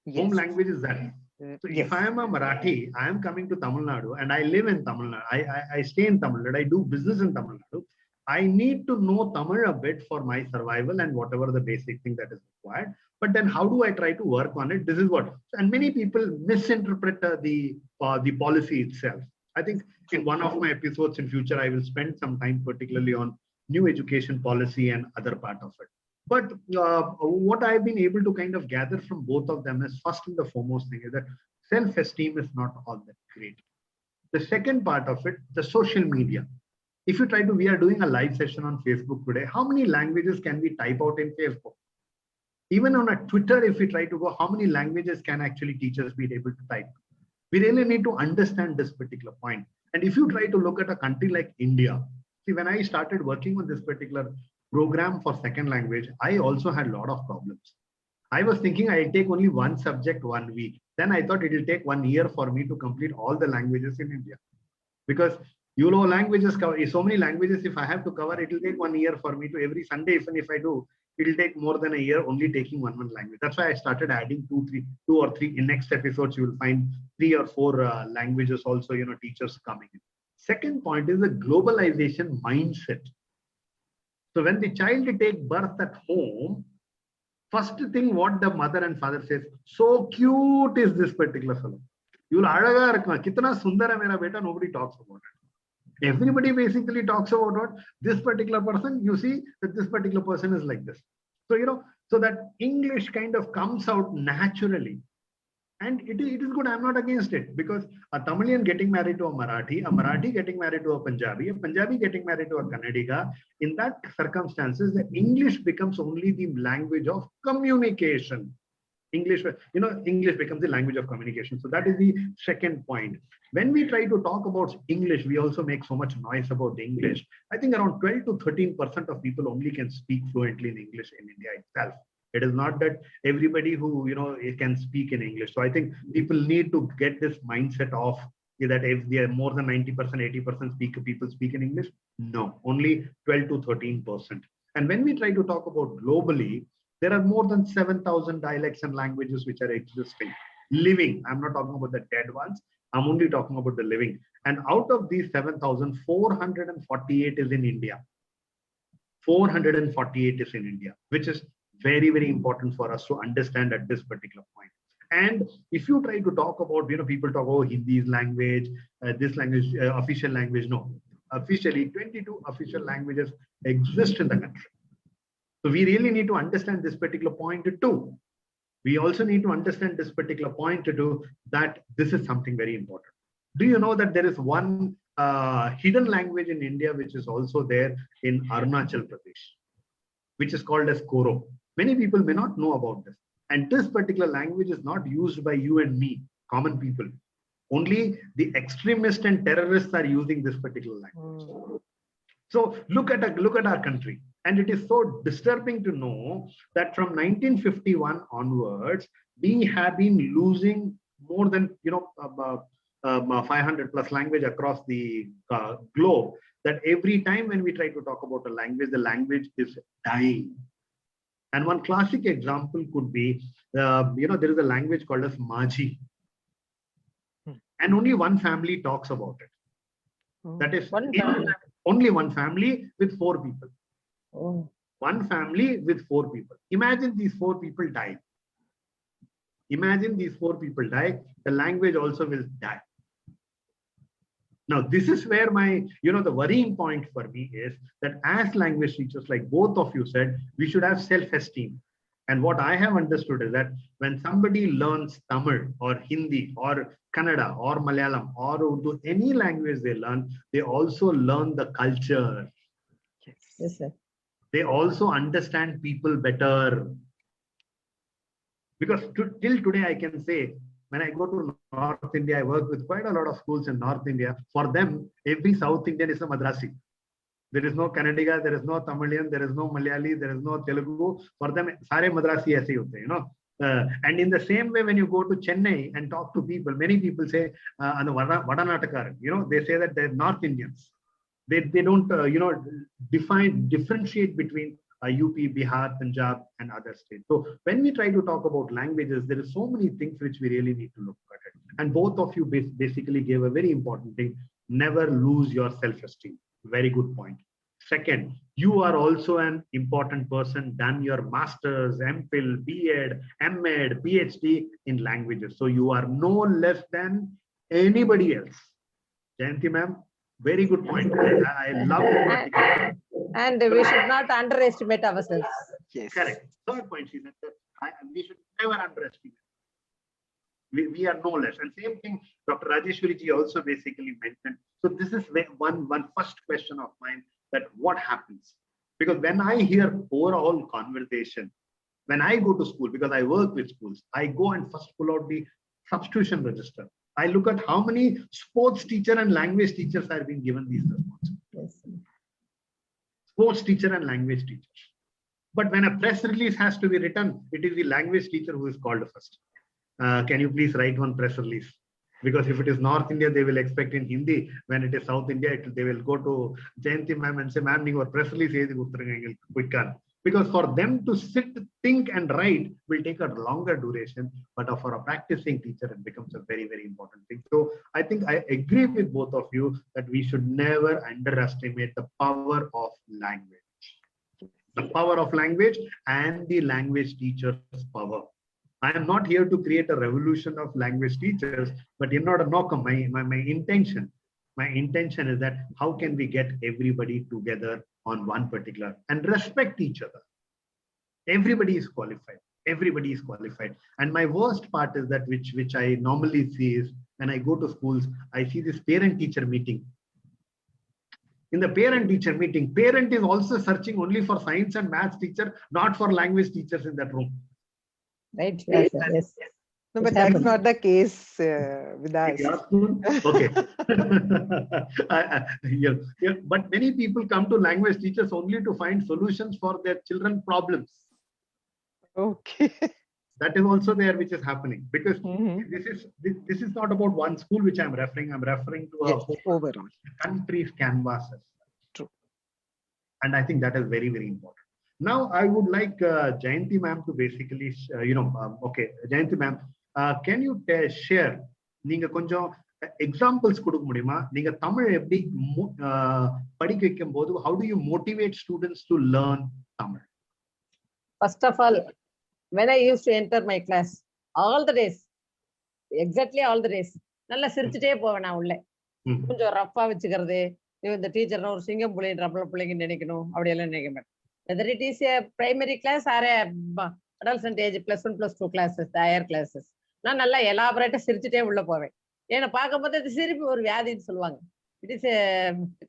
Yes.
Home language is that. So
Yes.
if I am a Marathi, I am coming to Tamil Nadu and I live in Tamil Nadu. I stay in Tamil Nadu. I do business in Tamil Nadu. I need to know Tamil a bit for my survival and whatever the basic thing that is required. But then how do I try to work on it? This is what, and many people misinterpret the policy itself. I think in one of my episodes in future, I will spend some time particularly on new education policy and other part of it. But what I've been able to kind of gather from both of them is first and the foremost thing is that self-esteem is not all that great. The second part of it, the social media. If you try to, we are doing a live session on Facebook today. How many languages can we type out in Facebook? Even on a Twitter, if we try to go, how many languages can actually teachers be able to type? We really need to understand this particular point. And if you try to look at a country like India, see, when I started working on this particular program for second language, I also had a lot of problems. I was thinking I'll take only one subject 1 week. Then I thought it will take 1 year for me to complete all the languages in India. Because you know, languages cover so many languages. If I have to cover, it will take 1 year for me to every Sunday. Even if I do, it will take more than a year only taking one language. That's why I started adding two or three. In next episodes, you will find 3 or 4 languages also, you know, teachers coming in. Second point is the globalization mindset. So when the child take birth at home, first thing what the mother and father says, so cute is this particular fellow. You'll alaga rakna, kitna sundara mera beta, nobody talks about it. Everybody basically talks about what this particular person, you see that this particular person is like this. So, you know, so that English kind of comes out naturally. And it is good. I'm not against it, because a Tamilian getting married to a Marathi getting married to a Punjabi getting married to a Kannadiga, in that circumstances, the English becomes only the language of communication. English becomes the language of communication. So that is the second point. When we try to talk about English, we also make so much noise about English. I think around 12 to 13% of people only can speak fluently in English in India itself. It is not that everybody who, you know, can speak in English. So I think people need to get this mindset of that if they are more than 90%, 80% people speak in English. No, only 12 to 13%. And when we try to talk about globally, there are more than 7,000 dialects and languages which are existing. living. I'm not talking about the dead ones. I'm only talking about the living. And out of these 7,448 is in India. 448 is in India, which is very, very important for us to understand at this particular point. And if you try to talk about, people talk about Hindi's language, this language, official language, no. Officially, 22 official languages exist in the country. So we really need to understand this particular point too. We also need to understand this particular point too, that this is something very important. Do you know that there is one hidden language in India, which is also there in Arunachal Pradesh, which is called as Koro. Many people may not know about this. And this particular language is not used by you and me, common people. Only the extremists and terrorists are using this particular language. So look at our country. And it is so disturbing to know that from 1951 onwards, we have been losing more than 500 plus language across the globe, that every time when we try to talk about a language, the language is dying. And one classic example could be, there is a language called as Majhi. And only one family talks about it. That is only one family with 4 people. One family with 4 people. Imagine these 4 people die. Imagine these 4 people die, the language also will die. Now, this is where my, the worrying point for me is that as language teachers, like both of you said, we should have self-esteem. And what I have understood is that when somebody learns Tamil or Hindi or Kannada or Malayalam or Urdu, any language they learn, they also learn the culture.
Yes, sir.
They also understand people better. Because till today, I can say, when I go to North India, I work with quite a lot of schools in North India. For them, every South Indian is a Madrasi. There is no Kannadiga, there is no Tamilian, there is no Malayali, there is no Telugu. For them, sare Madrasi aise hote, and in the same way, when you go to Chennai and talk to people, many people say, Vadanatakar, they say that they're North Indians. They don't, differentiate between UP, Bihar, Punjab, and other states. So when we try to talk about languages, there are so many things which we really need to look at it. And both of you basically gave a very important thing: never lose your self-esteem. Very good point. Second, you are also an important person, done your master's, MPhil, BEd, MEd, PhD in languages. So you are no less than anybody else. Jayanti ma'am, very good point. I love it.
And we should not underestimate ourselves.
Yes.
Correct. Third point, she said that we should never underestimate. We are no less. And same thing, Dr. Rajeshwari ji also basically mentioned. So this is one first question of mine, that what happens? Because when I hear overall conversation, when I go to school, because I work with schools, I go and first pull out the substitution register. I look at how many sports teacher and language teachers are being given these responses.
Yes.
Sports teacher and language teachers. But when a press release has to be written, it is the language teacher who is called first. Can you please write one press release? Because if it is North India, they will expect in Hindi. When it is South India, they will go to Jayanti ma'am and say, ma'am, you press release quick. Because for them to sit, think and write will take a longer duration. But for a practicing teacher, it becomes a very, very important thing. So I think I agree with both of you that we should never underestimate the power of language. The power of language and the language teacher's power. I am not here to create a revolution of language teachers, but in order to my intention is that how can we get everybody together on one particular and respect each other. Everybody is qualified. Everybody is qualified. And my worst part is that which I normally see is when I go to schools, I see this parent-teacher meeting. In the parent-teacher meeting, parent is also searching only for science and maths teacher, not for language teachers in that room.
Right. Yes. Yes.
No, but that's not the case with us.
Okay. Yeah. But many people come to language teachers only to find solutions for their children's problems.
Okay.
That is also there, which is happening, because this is not about one school which I'm referring. I'm referring to a whole
overall
country's canvases.
True.
And I think that is very, very important. Now, I would like Jayanti ma'am to basically, okay, Jayanti ma'am, can you share, நீங்க கொஞ்சம் examples கொடுக்க முடியுமா? நீங்க தமிழ் எப்படி படிக்க வைக்கும் போது how do you motivate students to learn Tamil?
First of all, when I used to enter my class, all the days, exactly all the days, நல்லா சிரிச்சுட்டே போவேன் நான் உள்ள. கொஞ்சம் ரஃபா வச்சுக்கிறது, இந்த டீச்சர் ஒரு சிங்கம் புள்ளின்ற பிள்ளைங்க நினைக்கணும் அப்படியெல்லாம் நினைக்க மாட்டேன். whether it is a primary class or a adolescent age +1 +2 classes, the higher classes, நான் நல்லா எலாபரேட்டா சிரிச்சுட்டே உள்ள போவேன். ஏன்னா பார்க்கும்போது அது சிரிப்பு ஒரு வியாதின்னு சொல்லுவாங்க. It is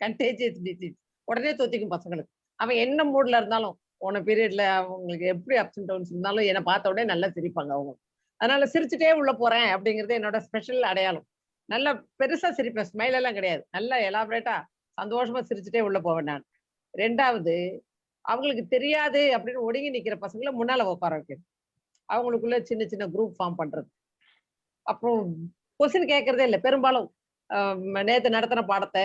contagious disease. உடனே தொத்திக்கும் பசங்களுக்கு. அவன் என்ன மூட்ல இருந்தாலும், போன பீரியட்ல அவங்களுக்கு எப்படி அப்ஸ் அண்ட் டவுன்ஸ் இருந்தாலும் என்னை பார்த்த உடனே நல்லா சிரிப்பாங்க அவங்க. அதனால சிரிச்சுட்டே உள்ள போறேன் அப்படிங்கிறது என்னோட ஸ்பெஷல் அடையாளம். நல்லா பெருசா சிரிப்பேன், ஸ்மைல் எல்லாம் கிடையாது. நல்லா எலாபரேட்டா சந்தோஷமா சிரிச்சுட்டே உள்ள போவேன் நான். ரெண்டாவது, அவங்களுக்கு தெரியாது அப்படின்னு ஒடுங்கி நிக்கிற பசங்களை முன்னால உட்கார வைக்கிறது. அவங்களுக்குள்ள சின்ன சின்ன குரூப் ஃபார்ம் பண்றது. அப்புறம் கொஸ்டின் கேட்கறதே இல்லை. பெரும்பாலும் நேத்து நடத்தின பாடத்தை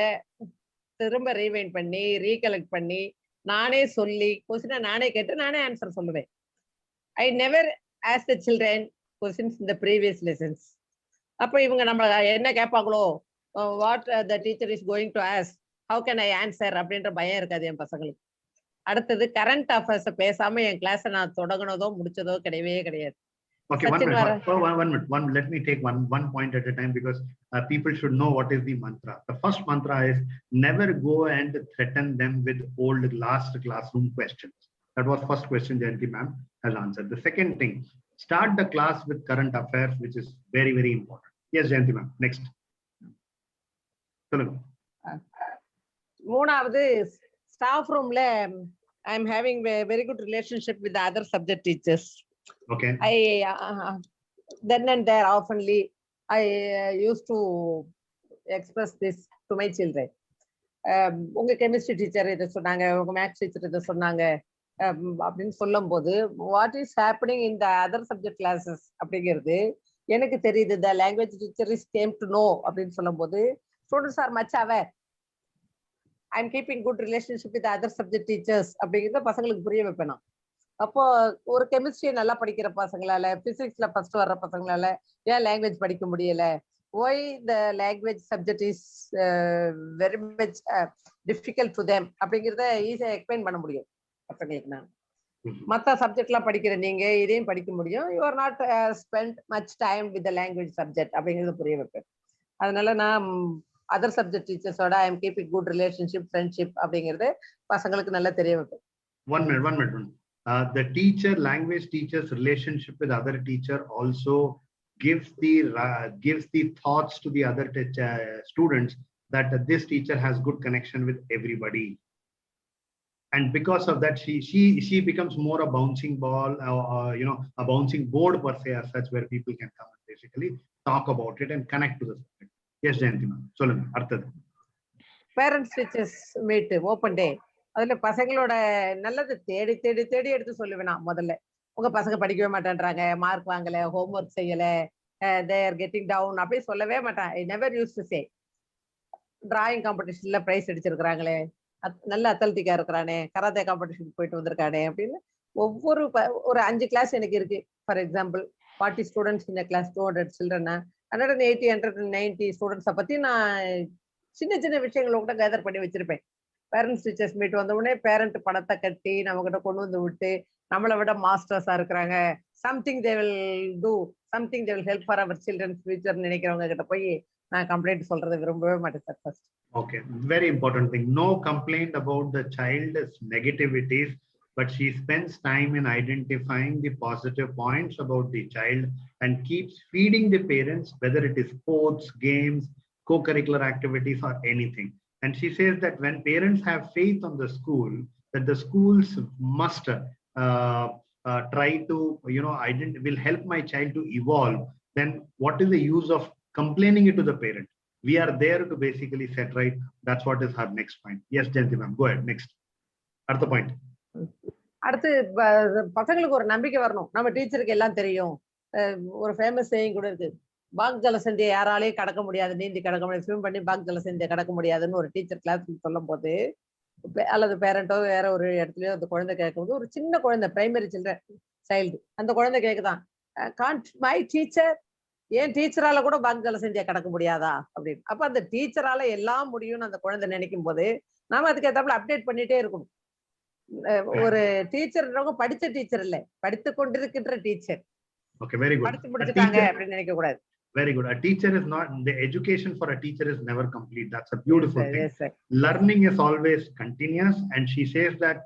திரும்ப ரீவைண்ட் பண்ணி ரீகலெக்ட் பண்ணி நானே சொல்லி கொஸ்டினை நானே கேட்டு நானே ஆன்சர் சொல்லுவேன். I never ask the children questions in the previous lessons. அப்போ இவங்க நம்ம என்ன கேட்பாங்களோ, what the teacher is going to ask, how can I answer அப்படின்ற பயம் இருக்காது என் பசங்களுக்கு. அடுத்தது கரண்ட் அஃபேர்ஸ் பேசாம என் கிளாஸை நான் தொடங்கினதோ முடிச்சதோ கிடையவே கிடையாது.
Okay, one minute. Let me take one point at a time, because people should know what is the mantra. The first mantra is never go and threaten them with old last classroom questions. That was first question Jayanti ma'am has answered. The second thing, start the class with current affairs, which is very, very important. Yes, Jayanti ma'am. Next.
மூணாவது, staff ரூம்ல I am having a very good relationship with the other subject teachers.
Okay.
I then and there oftenly I used to express this to my children. உங்க chemistry teacher இதை சொன்னாங்க, உங்க maths teacher இதை சொன்னாங்க அப்படின்னு சொல்லும் போது, what is happening in the other subject classes அப்படிங்கிறது எனக்கு தெரியுது. The language teacher is came to know அப்படின்னு சொல்லும் போது, students are much aware. I am keeping good relationship with other subject teachers அப்படிங்கிறத பசங்களுக்கு புரிய வைப்பேன் நான். அப்போ ஒரு கெமிஸ்ட்ரியை நல்லா படிக்கிற பசங்களால, பிசிக்ஸ்ல ஃபர்ஸ்ட் வர்ற பசங்களால ஏன் லாங்குவேஜ் படிக்க முடியல, why the language subject is very much difficult to them அப்படிங்கிறத ஈஸியா எக்ஸ்பிளைன் பண்ண முடியும் பசங்களுக்கு. நான் மற்ற சப்ஜெக்ட்லாம் படிக்கிற நீங்க இதையும் படிக்க முடியும். You are not spend much time with the language subject அப்படிங்கிறத புரிய வைப்பேன். அதனால நான் அதர் சப்ஜெக்ட் டீச்சர்ஸோட I am keeping good relationship, friendship அப்படிங்கிறது பசங்களுக்கு நல்லா தெரிய வைப்பேன்.
One minute. The teacher, language teacher's relationship with other teacher also gives the thoughts to the other students that this teacher has good connection with everybody, and because of that she becomes more a bouncing ball, a bouncing board per se, as such, where people can come and basically talk about it and connect to the subject. Yes, Jayanti ma'am, solunga arthad.
Parents teachers meet open day. அதுல பசங்களோட நல்லது தேடி தேடி தேடி எடுத்து சொல்லுவேன் நான். முதல்ல உங்க பசங்க படிக்கவே மாட்டேன்றாங்க, மார்க் வாங்கல, ஹோம்ஒர்க் செய்யல, they are getting down அப்படி சொல்லவே மாட்டேன். I never used to say. Drawing காம்படிஷன்ல பிரைஸ் அடிச்சிருக்கிறாங்களே, நல்ல அத்லட்டிக்கா இருக்கிறானே, கராத்தே காம்படிஷன் போயிட்டு வந்திருக்கானே அப்படின்னு ஒரு 5 கிளாஸ் எனக்கு இருக்கு. ஃபார் எக்ஸாம்பிள் 40 ஸ்டூடெண்ட்ஸ் இந்த கிளாஸ், 200 சில்ட்ரன், 180 190 ஸ்டூடெண்ட்ஸை பத்தி நான் சின்ன சின்ன விஷயங்களை கூட கேதர் பண்ணி வச்சிருப்பேன். பேரண்ட்ஸ் டீச்சர்ஸ் மீட் வந்த உடனே பேரண்ட் பணத்தை கட்டி நம்ம கிட்ட கொண்டு வந்து விட்டு, நம்மளை விட மாஸ்டர்ஸா இருக்கிறாங்க, something they will do, something they will help for our children's future நினைக்கிறவங்க கிட்ட போய் நான் கம்ப்ளைண்ட் சொல்றதை விரும்பவே மாட்டேன் சார். First
Okay, very important thing. No complaint about the child's negativities, but she spends time in identifying the positive points about the child and keeps feeding the parents, whether it is sports, games, co-curricular activities, or anything. And she says that when parents have faith on the school, that the schools must try to, will help my child to evolve, then what is the use of complaining it to the parent? We are there to basically set right. That's what is her next point. Yes, Jayanti ma'am, go ahead. Next. அடுத்த point.
அடுத்து பசங்களுக்கு ஒரு நம்பிக்கை வரணும், நம்ம டீச்சருக்கு எல்லாம் தெரியும். ஒரு ஃபேமஸ் சேயிங் கூட இருக்கு, பாக் ஜலசந்தியை யாராலையும் கடக்க முடியாது, நீந்தி கடக்க முடியாது, ஸ்விம் பண்ணி பாக் ஜலசந்தியை கடக்க முடியாதுன்னு ஒரு டீச்சர் கிளாஸ் சொல்லும் போது, அல்லது பேரண்டோ வேற ஒரு இடத்துலயோ அந்த குழந்தை கேட்கும்போது, ஒரு சின்ன குழந்தை, பிரைமரி சைல்டு, அந்த குழந்தை கேக்குதான், கான்ட் மை டீச்சர் ஏன் டீச்சரால கூட பேங்க் வேலை செஞ்சா கிடக்க முடியாதா அப்படின்னு. அப்ப அந்த டீச்சரால எல்லாம் முடியும்னு அந்த குழந்தை நினைக்கும் போது நாம அதுக்கு ஏத்தாப்புல அப்டேட் பண்ணிட்டே இருக்கணும். ஒரு டீச்சர்ன்றவங்க படிச்ச டீச்சர் இல்ல, படித்து கொண்டிருக்கின்ற டீச்சர்.
Okay, very good.
படிச்சு முடிச்சுட்டாங்க அப்படின்னு நினைக்க கூடாது.
Very good. A teacher is not, the education for a teacher is never complete. That's a beautiful thing.
Yes, sir.
Learning is always continuous. And she says that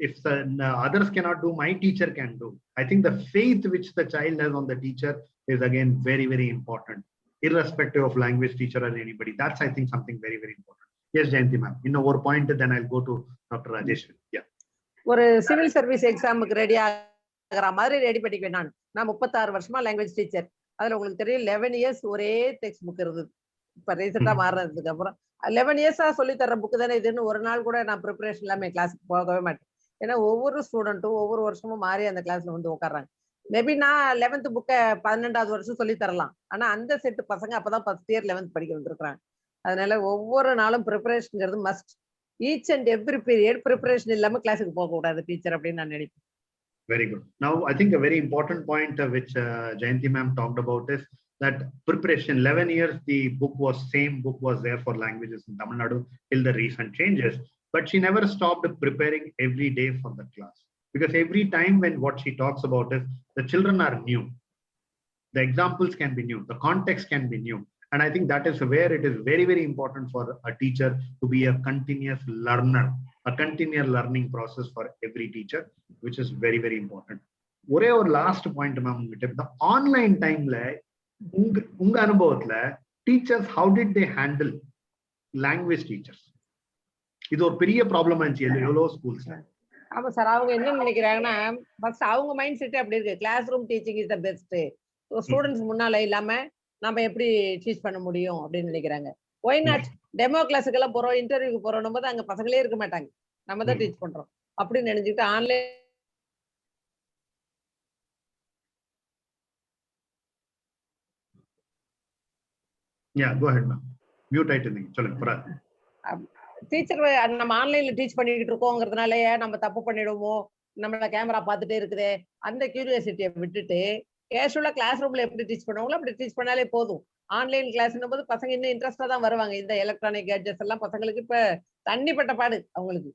if the others cannot do, my teacher can do. I think the faith which the child has on the teacher is again very, very important, irrespective of language teacher or anybody. That's, I think, something very, very important. Yes, Jayanti ma'am. You know, one point, then I'll go to Dr. Rajesh. Yeah.
ஒரு civil service எக்ஸாமுக்கு ready ஆகிற மாதிரி ready பண்ணிக்குவேன். நான் 36 வருஷமா language teacher. அதுல உங்களுக்கு தெரியும் 11 இயர்ஸ் ஒரே டெக்ஸ்ட் புக் இருந்தது. இப்ப ரீசெண்டா மாறினதுக்கு அப்புறம் 11 இயர்ஸா சொல்லி தர புக்கு தானே இதுன்னு ஒரு நாள் கூட நான் ப்ரிப்பரேஷன் இல்லாம கிளாஸுக்கு போகவே மாட்டேன். ஏன்னா ஒவ்வொரு ஸ்டூடெண்ட்டும் ஒவ்வொரு வருஷமும் மாறி அந்த கிளாஸ்ல வந்து உட்கார்றாங்க. மேபி நான் 11th புக்கை 12வது வருஷம் சொல்லி தரலாம். ஆனா அந்த செட்டு பசங்க அப்பதான் ஃபர்ஸ்ட் இயர் 11th படிக்க வந்திருக்கிறாங்க. அதனால ஒவ்வொரு நாளும் ப்ரிப்பரேஷன்ங்கிறது must. Each and every period preparation இல்லாம கிளாஸுக்கு போக கூடாது டீச்சர் அப்படின்னு நான் நினைப்பேன்.
Very good. Now, I think a very important point which Jayanti ma'am talked about is that preparation. 11 years, the same book was there for languages in Tamil Nadu till the recent changes. But she never stopped preparing every day for the class. Because every time when what she talks about is the children are new. The examples can be new. The context can be new. And I think that is where it is very, very important for a teacher to be a continuous learner, a continual learning process for every teacher, which is very, very important. ஒரே ஒரு last point ma'am உங்ககிட்ட, இந்த online டைம்ல உங்க அனுபவத்துல teachers how did they handle language teachers? இது ஒரு பெரிய ப்ராப்ளம் ஆச்சு எவ்வளோ ஸ்கூல்ஸ்.
ஆமா சார், அவங்க என்ன நினைக்கிறாங்கன்னா ஃபர்ஸ்ட் அவங்க மைண்ட் செட்டே அப்படி இருக்கு. Class room teaching is the best. Students முன்னால இல்லாம நம்ம எப்படி டீச் பண்ண முடியும் அப்படின்னு நினைக்கிறாங்க. ஒய் நாட் டெமோ கிளாஸுக்கு எல்லாம் போறோம், இன்டர்வியூக்கு போறோம் போது அங்க பசங்களே இருக்க மாட்டாங்க, நம்ம தான் டீச் பண்றோம் அப்படின்னு நினைச்சுட்டு ஆன்லைன் டீச்சர் நம்ம ஆன்லைன்ல டீச் பண்ணிக்கிட்டு இருக்கோங்கிறதுனாலயே நம்ம தப்பு பண்ணிடுவோமோ, நம்மள கேமரா பார்த்துட்டே இருக்குதே, அந்த கியூரியாசிட்டியை விட்டுட்டு கேஷுவலா கிளாஸ் ரூம்ல எப்படி டீச் பண்ணுவாங்களோ அப்படி டீச் பண்ணாலே போதும். ஆன்லைன் கிளாஸ்னும் போது பசங்க இன்னும் இன்ட்ரெஸ்டா தான் வருவாங்க. இந்த எலக்ட்ரானிக் கேட்ஜெட்ஸ் எல்லாம் பசங்களுக்கு இப்ப தண்ணிப்பட்ட பாடு அவங்களுக்கு.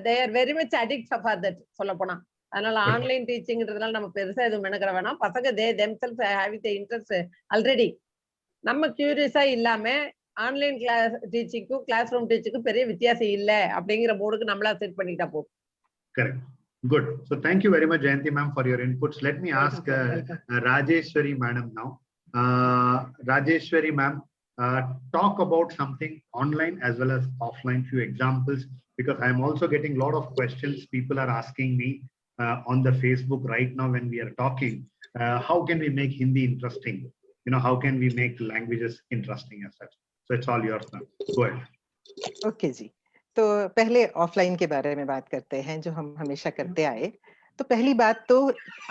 They are very much addict for that சொல்ல போனா. அதனால ஆன்லைன் டீச்சிங்ன்றதுனால நம்ம பெருசா எதுவும் மெனக்கிற வேணாம். பசங்க they themselves having the interest already. நம்ம கியூரியஸா இல்லாம ஆன்லைன் கிளாஸ் டீச்சிங்க்கும் கிளாஸ் ரூம் டீச்சிங்க்கும் பெரிய வித்தியாசம் இல்ல அப்படிங்கிற மூடுக்கு நம்மளா செட் பண்ணிட்டா போதும்.
Correct. Good. So thank you very much, Jayanti ma'am, for your inputs. Let me ask Rajeshwari madam now. Rajeshwari ma'am, talk about something online as well as offline, few examples, because I am also getting a lot of questions. People are asking me on the Facebook right now when we are talking, how can we make Hindi interesting? You know, how can we make languages interesting as such? So it's all yours now. Go ahead.
Okay जी. तो पहले offline के बारे में बात करते हैं, जो हम हमेशा करते आए। तो पहली बात तो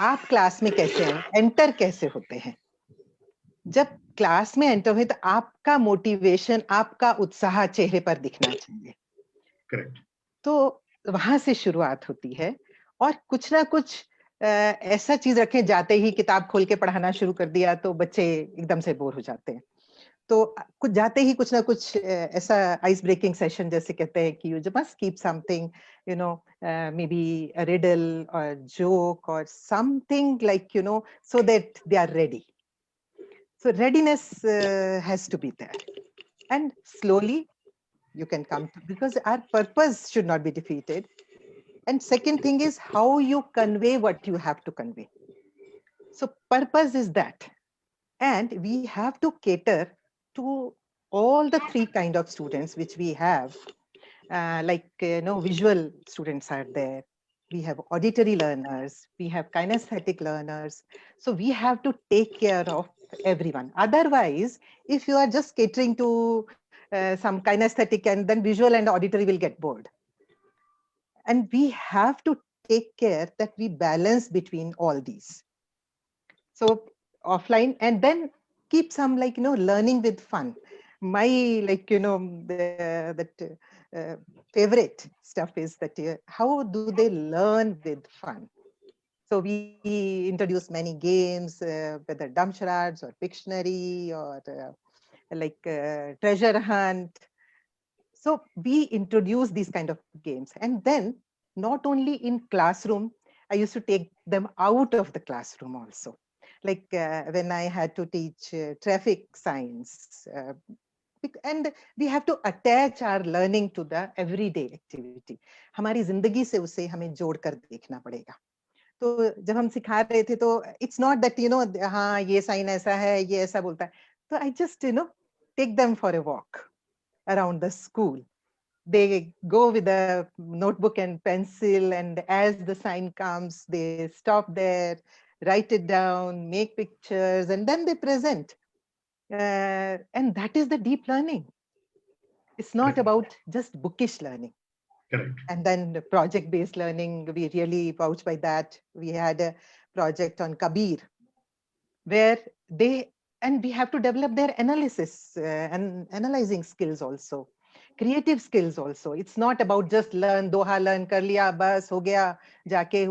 आप क्लास में कैसे आए, एंटर कैसे होते हैं। जब क्लास में एंटर हुए तो आपका मोटिवेशन, आपका उत्साह चेहरे पर दिखना चाहिए।
करेक्ट।
तो वहां से शुरुआत होती है और कुछ ना कुछ ऐसा चीज रखें, जाते ही किताब खोल के पढ़ाना शुरू कर दिया तो बच्चे एकदम से बोर हो जाते हैं। तो कुछ जाते ही कुछ ना कुछ ऐसा आइस ब्रेकिंग सेशन जैसे कहते हैं कि you must keep something, you know, may be a riddle और जोक और something like, you know, so that they are ready. So readiness has to be there, and slowly you can come to, because our purpose should not be defeated. And second thing is how you convey what you have to convey. So purpose is that, and we have to cater to all the three kind of students which we have. Like, you know, visual students are there, we have auditory learners, we have kinesthetic learners. So we have to take care of everyone. Otherwise, if you are just catering to some kinesthetic, and then visual and auditory will get bored. And we have to take care that we balance between all these. So offline, and then keep some, like, you know, learning with fun. My, like, you know, favorite stuff is that how do they learn with fun? So we introduce many games, whether dumb charades or Pictionary or treasure hunt. So we introduce these kind of games, and then not only in classroom, I used to take them out of the classroom also. Like when I had to teach traffic science, and we have to attach our learning to the everyday activity. हमारी जिंदगी से उसे हमें जोड़कर देखना पड़ेगा. तो जब हम सिखा रहे थे तो it's not that हाँ ये साइन ऐसा है, ये ऐसा बोलता है. तो I just take them for a walk around the school. They go with a notebook and pencil, and as the sign comes, they stop there, write it down, make pictures, and then they present. And that is the deep learning. It's not
Correct.
about just bookish learning.
Correct.
And then the project-based learning, we really vouch by that. We had a project on Kabir, where we have to develop their analysis and analyzing skills also, creative skills also. It's not about just Doha learn कर लिया बस हो गया जाके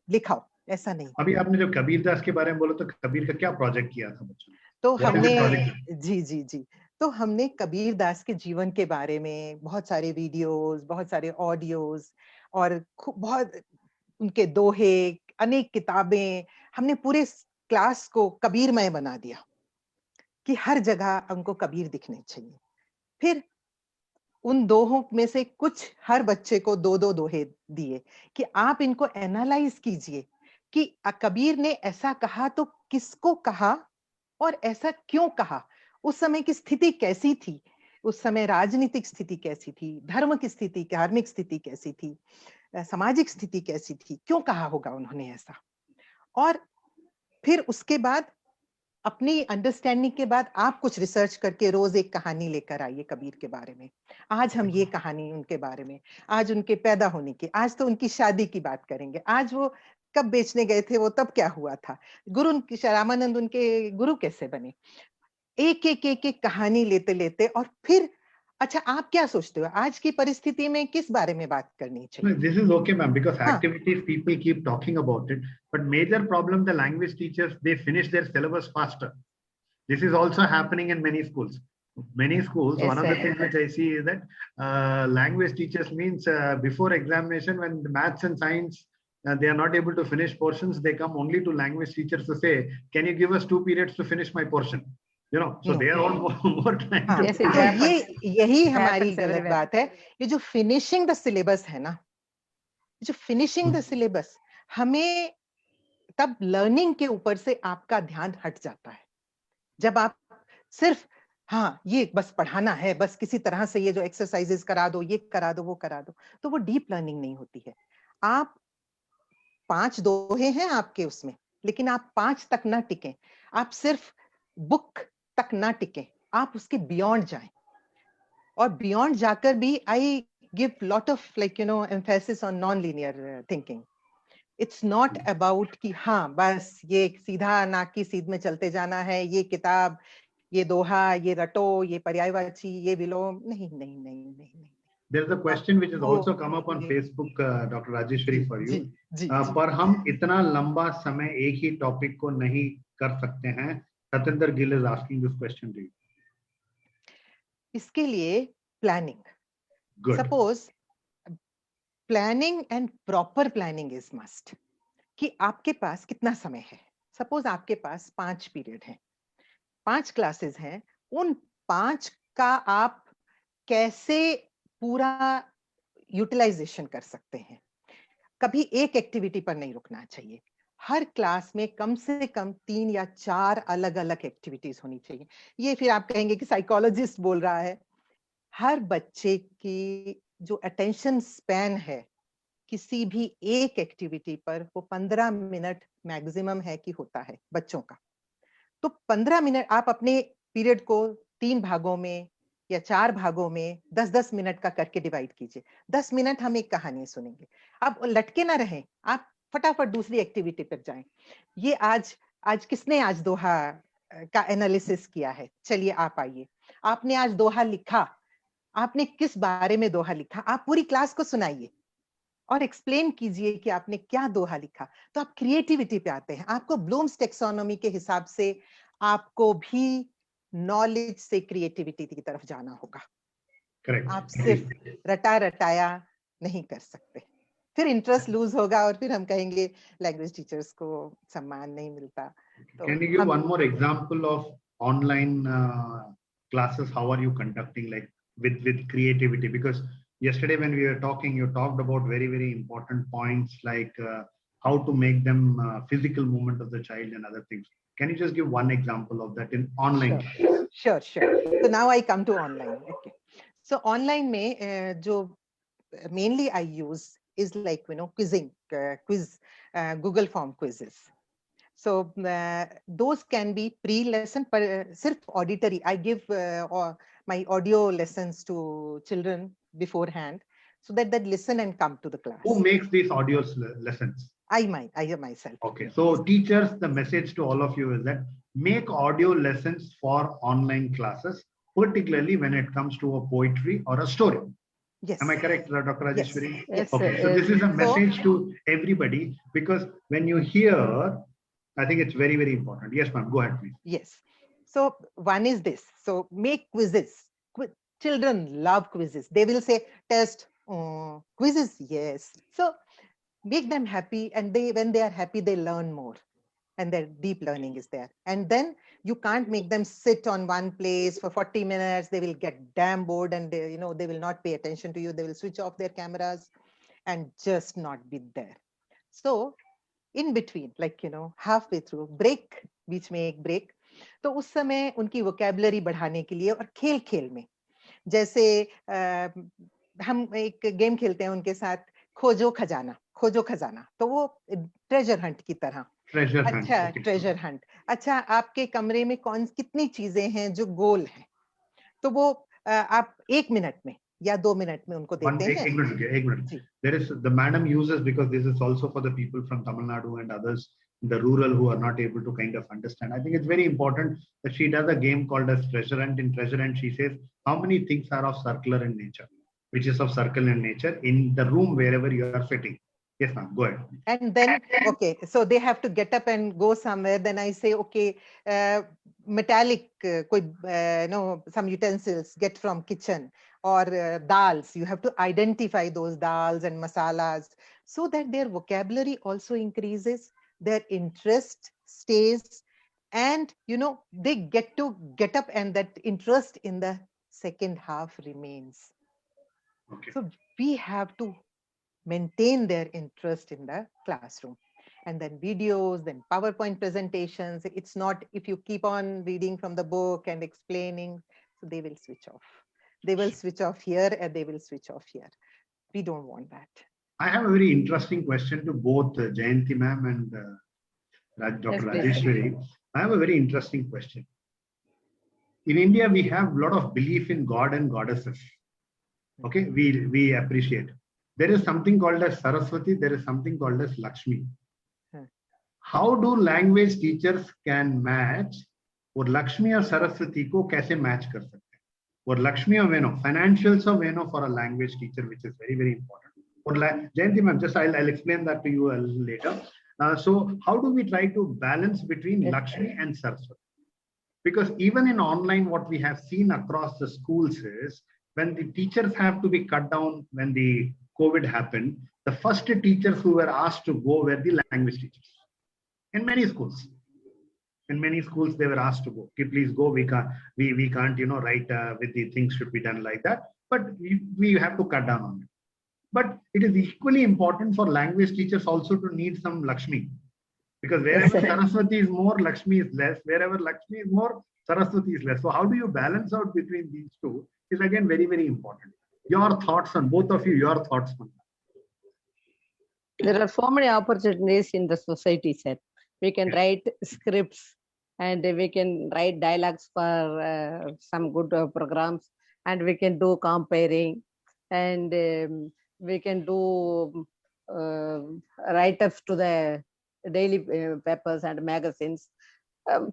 लिखाओ, ऐसा नहीं.
अभी आपने जो कबीर दास के बारे में बोला, तो कबीर का क्या प्रोजेक्ट किया था बच्चों ने?
तो
What is the project?
जी तो हमने कबीर दास के जीवन के बारे में बहुत सारे वीडियोस, बहुत सारे ऑडियोज और बहुत उनके दोहे, अनेक किताबें, हमने पूरे क्लास को कबीरमय बना दिया कि हर जगह उनको कबीर दिखने चाहिए. फिर उन दोहों में से कुछ हर बच्चे को 2-2 दोहे दिए कि आप इनको एनालाइज कीजिए कि कबीर ने ऐसा कहा तो किसको कहा और ऐसा क्यों कहा, उस समय की स्थिति कैसी थी, उस समय राजनीतिक स्थिति कैसी थी, धर्म की स्थिति, धार्मिक स्थिति कैसी थी, सामाजिक स्थिति कैसी थी, क्यों कहा होगा उन्होंने ऐसा. और फिर उसके बाद अपनी अंडरस्टैंडिंग के बाद आप कुछ रिसर्च करके रोज एक कहानी लेकर आइए कबीर के बारे में. आज हम ये कहानी उनके बारे में, आज उनके पैदा होने की, आज तो उनकी शादी की बात करेंगे, आज वो कब बेचने गए थे, वो तब क्या हुआ था, गुरु रामानंद उनके गुरु कैसे बने. एक कहानी लेते लेते और फिर अच्छा आप क्या सोचते हो आज की परिस्थिति में किस बारे में बात करनी चाहिए.
This is okay, ma'am, because activities people keep talking about it, but major problem the language teachers, they finish their syllabus faster. This is also happening in many schools. Many schools,
Yes,
one of the
sir.
things which I see is that language teachers means before examination, when the maths and science they are not able to finish portions, they come only to language teachers to say, can you give us 2 periods to finish my portion? So they are all more trying to.
Yes, it
तो
happens.
यही
It
हमारी
happens
गलत
everywhere.
बात है. ये जो finishing the syllabus है ना, जो फिनिशिंग द सिलेबस, हमें तब लर्निंग के ऊपर से आपका ध्यान हट जाता है. जब आप सिर्फ हाँ ये बस पढ़ाना है, बस किसी तरह से ये जो एक्सरसाइजेस करा दो, ये करा दो, वो करा दो, तो वो डीप लर्निंग नहीं होती है. आप 5 दोहे हैं आपके उसमें, लेकिन आप 5 तक ना टिकें, आप सिर्फ बुक तक ना टिकें, आप उसके बियॉन्ड जाएं. और बियॉन्ड जाकर भी I give lot of emphasis on non linear thinking. It's not about कि हाँ बस ये सीधा नाक की सीध में चलते जाना है, ये किताब, ये दोहा, ये रटो, ये पर्यायवाची, ये विलोम, नहीं नहीं नहीं नहीं नहीं.
There's a question which has also come up on Facebook, Dr. Rajeshwari, for you. पर हम इतना लंबा समय एक ही टॉपिक को नहीं कर सकते हैं. Satinder Gill is asking this question to you.
इसके लिए planning.
Good.
Suppose planning and proper planning is must. कि आपके पास कितना समय है. सपोज आपके पास 5 पीरियड हैं, 5 क्लासेस हैं, उन 5 का आप कैसे पूरा यूटिलाइजेशन कर सकते हैं. कभी एक एक्टिविटी पर नहीं रुकना चाहिए. हर क्लास में कम से कम 3 या 4 अलग अलग एक्टिविटीज होनी चाहिए. ये फिर आप कहेंगे कि साइकोलॉजिस्ट बोल रहा है. हर बच्चे की जो अटेंशन स्पैन है किसी भी एक एक्टिविटी पर, वो 15 मिनट मैक्सिमम है कि होता है बच्चों का. तो 15 मिनट आप अपने पीरियड को 3 भागों में या 4 भागों में 10-10 मिनट का करके डिवाइड कीजिए. 10 मिनट हम एक कहानी सुनेंगे. आप लटके ना रहें, आप फटाफट दूसरी एक्टिविटी पर जाएं. ये आज किसने आज दोहा का एनालिसिस किया है, चलिए आप आइए. आपने आज दोहा लिखा, आपने किस बारे में दोहा लिखा, आप पूरी क्लास को सुनाइए. और एक्सप्लेन कीजिए कि आपने क्या दोहा लिखा, तो आप क्रिएटिविटी पे आते हैं। आपको ब्लूम्स टेक्सोनोमी के हिसाब से आपको भी नॉलेज से क्रिएटिविटी की तरफ जाना होगा।
Correct.
आप सिर्फ रटा रटाया नहीं कर सकते, फिर इंटरेस्ट लूज होगा और फिर हम कहेंगे लैंग्वेज टीचर्स को सम्मान नहीं मिलता। तो
Can you give one more example of online classes? How are you conducting, like with creativity? Because yesterday when we were talking, you talked about very important points like how to make them physical movement of the child and other things. Can you just give one example of that in online?
Sure. So now I come to online. Okay. So online में जो mainly I use is like quizzing, Google form quizzes. So those can be pre-lesson, but sirf auditory. I give my audio lessons to children beforehand so that they listen and come to the class.
Who makes these audio lessons?
I myself.
Okay, so teachers, the message to all of you is that make audio lessons for online classes, particularly when it comes to a poetry or a story.
Yes.
Am I correct, Dr. Rajeshwari?
Yes,
Okay, so this is a message to everybody, because when you hear, I think it's very important. Yes, ma'am, go ahead, please.
Yes. So one is this. So make quizzes. Children love quizzes. They will say test, quizzes, yes. So make them happy, and when they are happy, they learn more, and their deep learning is there. And then you can't make them sit on one place for 40 minutes. They will get damn bored, and they will not pay attention to you. They will switch off their cameras and just not be there. So in between, like halfway through, break, बीच में एक break, तो उस समय उनकी vocabulary बढ़ाने के लिए और खेल में, जैसे हम एक गेम खेलते हैं उनके साथ, खोजो खजाना, तो वो ट्रेजर हंट की तरह। Treasure Hunt. अच्छा, आपके कमरे में कितनी चीजें हैं जो गोल हैं, तो वो आप 1 मिनट में या 2 मिनट में उनको देते हैं।
एक minute. There is the madam uses, because this is also for the people from Tamil Nadu and others, the rural, who are not able to kind of understand. I think it's very important that she does a game called as treasure hunt. In treasure hunt, she says how many things are of circular in nature, which is of circle in nature, in the room wherever you are sitting. Yes, ma'am, go ahead. And then, okay, so they have to get up and go somewhere. Then I say, okay, metallic, some utensils get from kitchen, or dals. You have to identify those dals and masalas so that their vocabulary also increases, their interest stays, and they get to get up, and that interest in the second half remains. Okay. So we have to maintain their interest in the classroom. And then videos, then PowerPoint presentations. It's not, if you keep on reading from the book and explaining, so they will switch off. They will switch off here and they will switch off here. We don't want that. I have a very interesting question to both Jayanti ma'am and Dr. Rajeshwari. I have a very interesting question. In India, we have a lot of belief in God and goddesses. Okay, we appreciate. There is something called as Saraswati, there is something called as Lakshmi. How do language teachers can match, और Lakshmi और Saraswati को कैसे match कर सकते हैं? और Lakshmi और Veno, financials of Veno for a language teacher, which is very important. और Jayanti ma'am, just I'll explain that to you a little later. So how do we try to balance between Lakshmi and Saraswati? Because even in online, what we have seen across the schools is, when the teachers have to be cut down, when the COVID happened, the first teachers who were asked to go were the language teachers. In many schools, they were asked to go. Okay, please go. We can't, write with the things should be done like that. But we have to cut down on it. But it is equally important for language teachers also to need some Lakshmi, because wherever Saraswati is more, Lakshmi is less. Wherever Lakshmi is more, Saraswati is less. So how do you balance out between these two is again very important. Your thoughts on both of you. Your thoughts on that.
There are so many opportunities in the society, sir. We can write scripts, and we can write dialogues for some good programs, and we can do comparing, and we can do write-ups to the daily papers and magazines.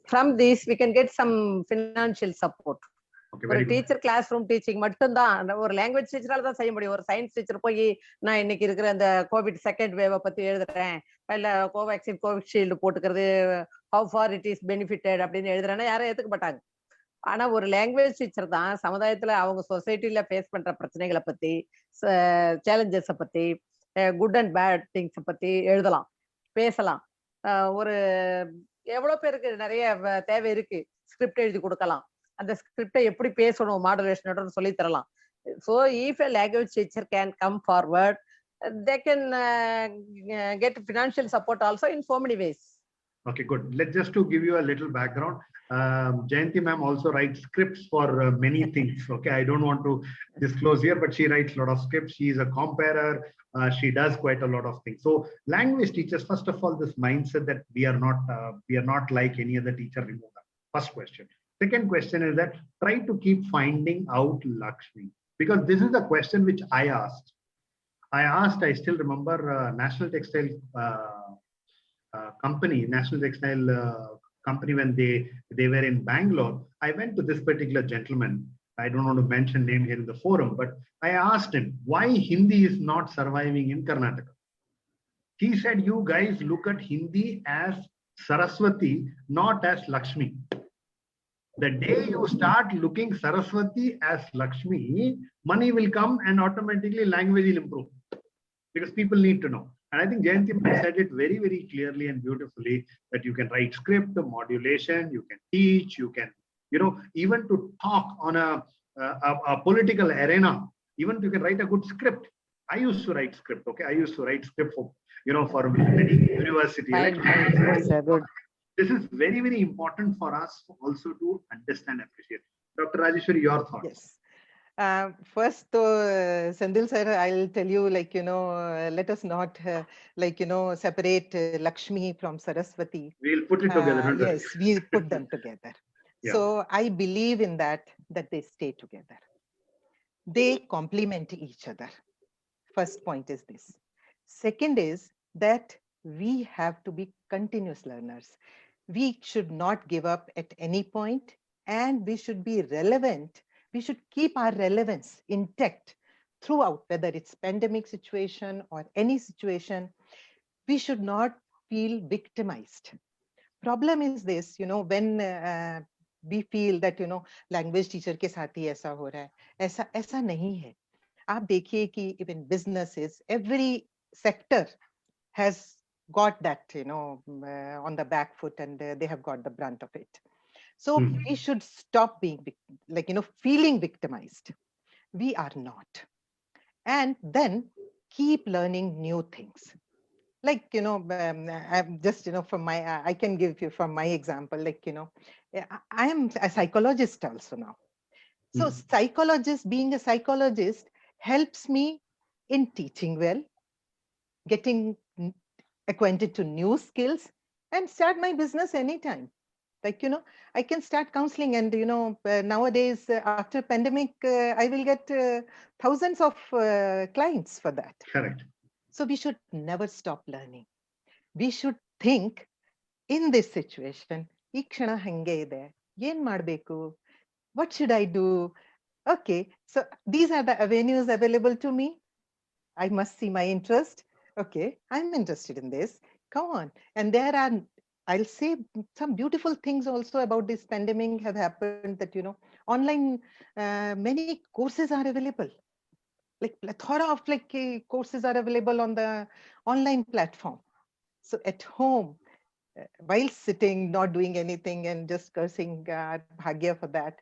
From this, we can get some financial support.
Okay,
ஒரு
very good.
Teacher class room teaching மட்டும்தான் ஒரு language டீச்சரால தான் செய்ய முடியும். ஒரு science teacher போய் நான் இன்னைக்கு இருக்கிற அந்த கோவிட் செகண்ட் வேவை பத்தி எழுதுறேன், இல்ல கோவேக்சின் கோவிஷீல்டு போட்டுக்கிறது how for it is benefited அப்படின்னு எழுதுறேன்னா யாரும் ஏத்துக்க மாட்டாங்க. ஆனா ஒரு லாங்குவேஜ் டீச்சர் தான் சமுதாயத்துல அவங்க சொசைட்டில ஃபேஸ் பண்ற பிரச்சனைகளை பத்தி, சேலஞ்சஸ பத்தி, குட் அண்ட் பேட் திங்ஸ் பத்தி எழுதலாம், பேசலாம். ஒரு எவ்வளவு பேருக்கு நிறைய தேவை இருக்கு, ஸ்கிரிப்ட் எழுதி கொடுக்கலாம், அந்த ஸ்கிரிப்டை எப்படி பேசணும் மாடுலேஷனோட சொல்லி தரலாம். So if a language teacher can come forward, they can get financial support also in so many ways.
Okay, good. Let's just to give you a little background. Jayanti ma'am also writes scripts for many things. Okay, I don't want to disclose here, but she writes a lot of scripts. She is a comparer. She does quite a lot of things. So, language teachers, first of all, this mindset that we are not like any other teacher. Remove that. First question. Second question is that try to keep finding out Lakshmi, because this is the question which I asked. I still remember National Textile company when they were in Bangalore. I went to this particular gentleman. I don't want to mention name here in the forum, but I asked him why Hindi is not surviving in Karnataka. He said, you guys look at Hindi as Saraswati, not as Lakshmi. The day you start looking Saraswati as Lakshmi, money will come and automatically language will improve, because people need to know. And I think Jayanti said it very, very clearly and beautifully that you can write script, modulation, you can teach, you can, even to talk on a political arena, even you can write a good script. I used to write script, okay? I used to write script for, for many university.
Good.
This is very, very important for us also to understand, appreciate. Dr. Rajeshwari, your thoughts?
Yes. First, Sandil sir, I'll tell you, let us not, separate Lakshmi from Saraswati.
We'll put it together.
Yes, we'll put them together.
Yeah.
So I believe in that they stay together. They complement each other. First point is this. Second is that we have to be continuous learners. We should not give up at any point, and we should be relevant. We should keep our relevance intact throughout, whether it's pandemic situation or any situation. We should not feel victimized. Problem is this, when we feel that, language teacher ke saath hi aisa ho raha hai, aisa nahi hai. Aap dekhiye ki even businesses, every sector has got that, on the back foot, and they have got the brunt of it. So we should stop being feeling victimized. We are not. And then keep learning new things. I'm just, from my, I can give you from my example, I am a psychologist also now. So being a psychologist helps me in teaching well, getting acquainted to new skills, and start my business anytime. I can start counseling, and nowadays after pandemic, I will get thousands of clients for that.
Correct.
So we should never stop learning. We should think in this situation, ikshana hange ide, yen madbeku, what should I do? Okay, so these are the avenues available to me. I must see my interest. Okay, I'm interested in this. Come on. And there are, I'll say, some beautiful things also about this pandemic have happened, that, online, many courses are available. Plethora of courses are available on the online platform. So at home, while sitting, not doing anything and just cursing Bhagya for that,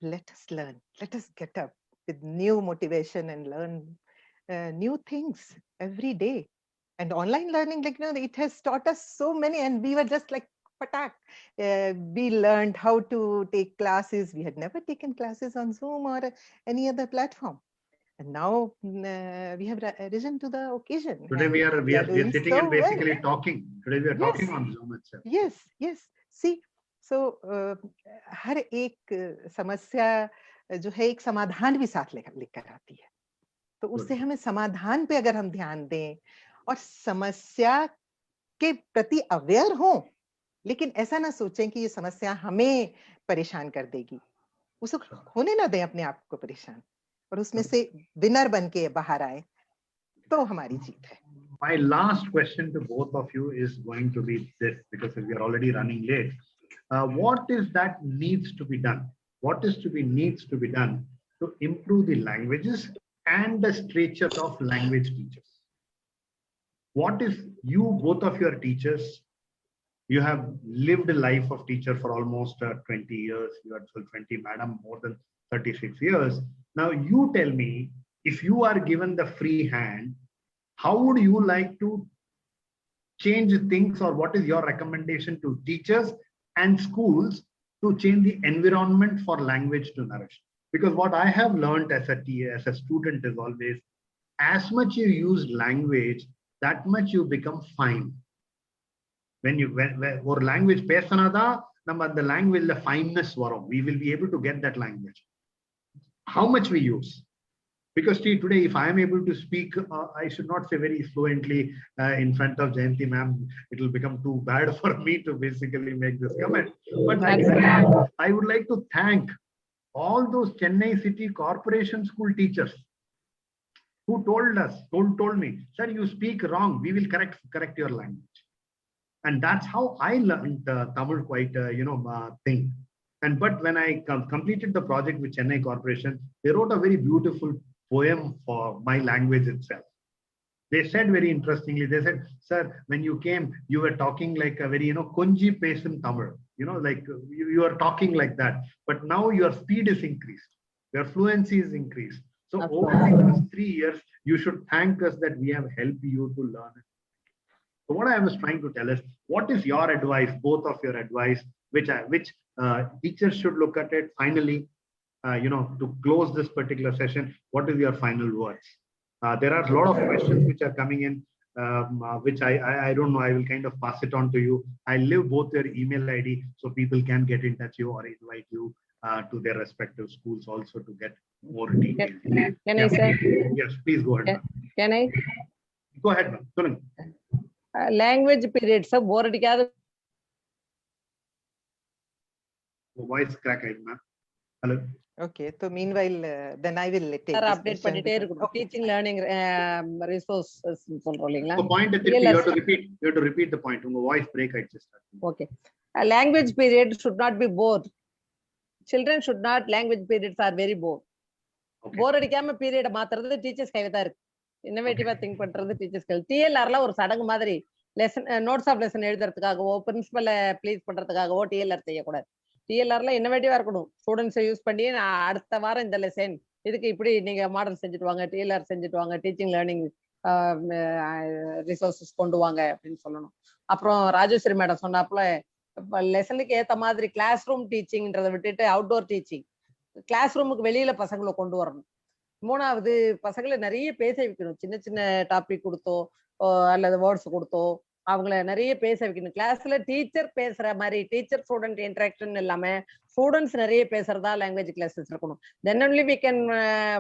let us learn. Let us get up with new motivation and learn new things every day. And online learning, it has taught us so many, and we were just like patak. We learned how to take classes. We had never taken classes on Zoom or any other platform. And now we have risen to the occasion.
Today we are sitting
so
and basically
well.
talking. Today we are talking on Zoom itself.
Yes. See, so हर एक समस्या जो है एक समाधान भी साथ लेकर आती है. तो उससे हमें समाधान पे अगर हम ध्यान दें और समस्या के प्रति अवेयर हों, लेकिन ऐसा ना सोचें कि ये समस्या हमें परेशान कर देगी. उसे होने ना दें अपने आप को परेशान, और उसमें से विनर बन के बाहर आए, तो हमारी जीत है.
My last question to both of you is going to be this, because we are already running late. What is that needs to be done? What is to be needs to be done to improve the languages and the stature of language teachers? What is you, both of your teachers, you have lived a life of teacher for almost 20 years. You are 20, madam, more than 36 years. Now you tell me, if you are given the free hand, how would you like to change things, or what is your recommendation to teachers and schools to change the environment for language to nourish? Because what I have learned as a student is always, as much you use language, that much you become fine. When ஒரு language பேசினாதான் நம்ம அந்த languageல fineness வரும். We will be able to get that language. How much we use? Because today, if I am able to speak, I should not say very fluently in front of Jayanti ma'am, it will become too bad for me to basically make this comment. But I would like to thank all those Chennai City Corporation school teachers who told me, sir, you speak wrong. We will correct your language. And that's how I learned Tamil quite, thing. But when I completed the project with Chennai Corporation, they wrote a very beautiful poem for my language itself. They said very interestingly, they said, sir, when you came, you were talking like a very, konji pesum Tamil, like you are talking like that. But now your speed is increased. Your fluency is increased. So over the last 3 years, you should thank us that we have helped you to learn it. So what I was trying to tell is, what is your advice, both of your advice, which teachers should look at it finally, to close this particular session? What is your final words? There are a lot of questions which are coming in, which I don't know. I will kind of pass it on to you. I leave both your email ID so people can get in touch you or invite you to their respective schools also to get more details.
Can I say?
Yes, please go ahead.
Can I?
Go ahead, ma'am.
Language periods bore அடிக்காத
voice crack ஆயிடுச்சு ma'am. Hello.
Okay, so meanwhile, then I will take this
update
question
பண்ணிட்டே
because-
இருக்கணும். Teaching learning resources சொல்றோம் இல்லீங்களா?
So point you have to repeat the point. உங்க voice break ஆயிடுச்சு.
Okay. A language period should not be bored. Children should not, language periods are very bored.
Okay.
போர் அடிக்காம period மாத்துறது teachers கையில தான் இருக்கு. இன்னோவேட்டிவா think பண்றது டீச்சர்ஸ் கையில். டிஎல்ஆர்ல ஒரு சடங்கு மாதிரி லெசன் நோட்ஸ் ஆஃப் லெசன் எழுதுறதுக்காகவோ பிரின்சிபலை ப்ளீஸ் பண்றதுக்காகவோ டிஎல்ஆர் செய்யக்கூடாது. டிஎல்ஆர்ல இன்னோவேட்டிவா இருக்கணும். ஸ்டூடெண்ட்ஸை யூஸ் பண்ணி நான் அடுத்த வாரம் இந்த லெசன் இதுக்கு இப்படி நீங்க மாடல் செஞ்சுட்டு வாங்க, டிஎல்ஆர் செஞ்சுட்டு வாங்க, டீச்சிங் லேர்னிங் ரிசோர்சஸ் கொண்டு வாங்க அப்படின்னு சொல்லணும். அப்புறம் ராஜேஸ்வரி மேடம் சொன்னாப்புல லெசனுக்கு ஏத்த மாதிரி கிளாஸ் ரூம் டீச்சிங்ன்றதை விட்டுட்டு அவுட்டோர் டீச்சிங், கிளாஸ் ரூமுக்கு வெளியில பசங்களை கொண்டு வரணும். மூணாவது, பசங்களை நிறைய பேச வைக்கணும். சின்ன சின்ன டாபிக் கொடுத்தோ அல்லது வேர்ட்ஸ் கொடுத்தோ அவங்கள நிறைய பேச வைக்கணும். கிளாஸ்ல டீச்சர் பேசுற மாதிரி டீச்சர் ஸ்டூடெண்ட் இன்டராக்ஷன் இல்லாம ஸ்டூடெண்ட்ஸ் நிறைய பேசுறதா லாங்குவேஜ் கிளாஸஸ் இருக்கணும். Then only we can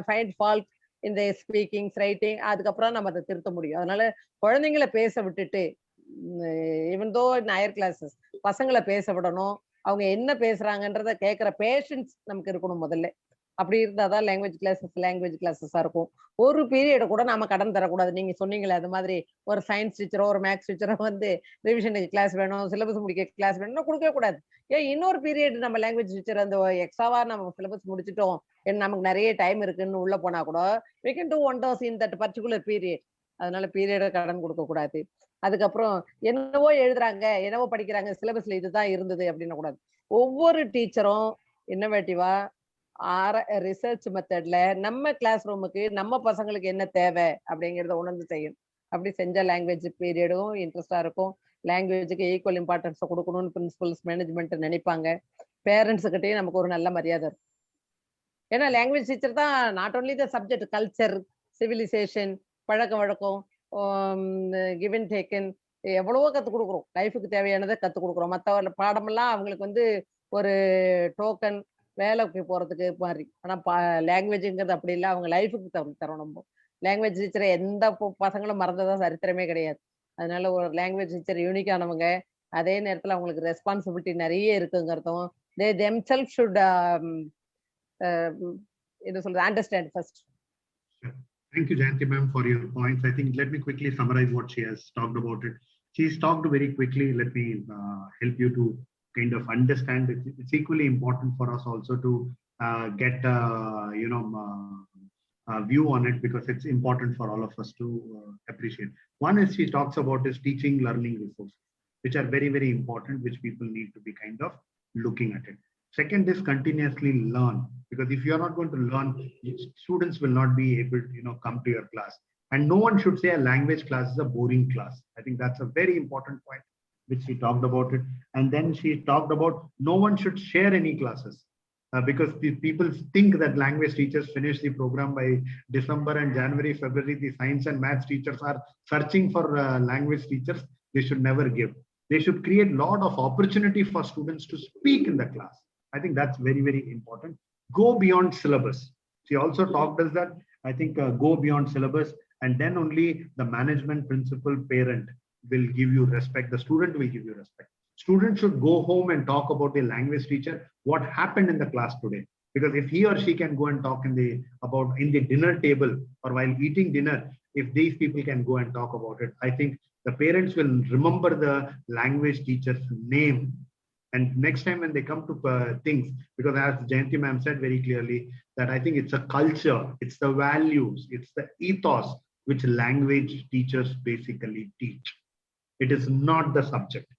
find fault in the speaking writing. அதுக்கப்புறம் நம்ம அதை திருத்த முடியும். அதனால குழந்தைங்களை பேச விட்டுட்டு, even though in higher classes பசங்களை பேச விடணும். அவங்க என்ன பேசுறாங்கன்றத கேட்கிற பேஷன்ஸ் நமக்கு இருக்கணும் முதல்ல. அப்படி இருந்தாதான் லாங்குவேஜ் கிளாஸஸா இருக்கும். ஒரு பீரியட் கூட நாம கடன் தரக்கூடாது. நீங்க சொன்னீங்களே அது மாதிரி ஒரு சயின்ஸ் டீச்சரோ ஒரு மேக்ஸ் டீச்சரோ வந்து ரிவிஷனுக்கு கிளாஸ் வேணும், சிலபஸ் முடிக்க கிளாஸ் வேணும்னா கொடுக்கவே கூடாது. ஏன் இன்னொரு பீரியட் நம்ம லாங்குவேஜ் டீச்சர் அந்த எக்ஸ்ட்ராவா நம்ம சிலபஸ் முடிச்சிட்டோம், நமக்கு நிறைய டைம் இருக்குன்னு உள்ள போனா கூட we can do wonders in that particular period. அதனால பீரியட கடன் கொடுக்க கூடாது. அதுக்கப்புறம் என்னவோ எழுதுறாங்க, என்னவோ படிக்கிறாங்க, சிலபஸ்ல இதுதான் இருந்தது அப்படின்னு கூடாது. ஒவ்வொரு டீச்சரும் இன்னோவேட்டிவா ரிசர்ச் மெத்தட்ல நம்ம கிளாஸ் ரூமுக்கு நம்ம பசங்களுக்கு என்ன தேவை அப்படிங்கறத உணர்ந்து செய்யணும். அப்படி செஞ்ச லாங்குவேஜ் பீரியடும் இன்ட்ரெஸ்டா இருக்கும். லாங்குவேஜுக்கு ஈக்குவல் இம்பார்ட்டன்ஸ் கொடுக்கணும்னு பிரின்சிபல்ஸ் மேனேஜ்மெண்ட் நினைப்பாங்க. பேரண்ட்ஸ் கிட்டயும் நமக்கு ஒரு நல்ல மரியாதை இருக்கும். ஏன்னா லாங்குவேஜ் டீச்சர் தான் not only the subject, culture, civilization, பழக்க வழக்கம், கிவ் அண்ட் டேக்கன், எவ்வளவோ கற்றுக் கொடுக்குறோம். லைஃபுக்கு தேவையானதை கற்றுக் கொடுக்குறோம். மற்ற பாடமெல்லாம் அவங்களுக்கு வந்து ஒரு டோக்கன், வேலைக்கு போறதுக்கு மாதிரி. ஆனா லாங்குவேஜ்ங்கிறது அப்படி இல்லை, அவங்க லைஃபுக்கு தரும். நம்ம லாங்குவேஜ் டீச்சரை எந்த பசங்களும் மறந்ததா சரித்திரமே கிடையாது. அதனால ஒரு லாங்குவேஜ் டீச்சர் யூனிக்கானவங்க. அதே நேரத்தில் அவங்களுக்கு ரெஸ்பான்சிபிலிட்டி நிறைய இருக்குங்கிறதும், they themselves should என்ன சொல்றது, understand first.
Thank you, Jayanti ma'am, for your points. I think let me quickly summarize what she has talked about it. She's talked very quickly. Let me help you to kind of understand it. It's equally important for us also to get view on it, because it's important for all of us to appreciate. One is she talks about is teaching learning resources, which are very, very important, which people need to be kind of looking at it. Second is continuously learn, because if you are not going to learn, students will not be able to come to your class. And no one should say a language class is a boring class. I think that's a very important point which she talked about it. And then she talked about no one should share any classes, because people think that language teachers finish the program by December, and January, February, the science and maths teachers are searching for language teachers. They should never give. They should create a lot of opportunity for students to speak in the class. I think that's very, very important. Go beyond syllabus. She also talked us that, I think, go beyond syllabus, and then only the management principal parent will give you respect. The student will give you respect. Student should go home and talk about the language teacher, what happened in the class today. Because if he or she can go and talk in the dinner table or while eating dinner, if these people can go and talk about it, I think the parents will remember the language teacher's name. And next time when they come to things, because as Jayanti ma'am said very clearly, that I think it's a culture, it's the values, it's the ethos which language teachers basically teach. It is not the subject.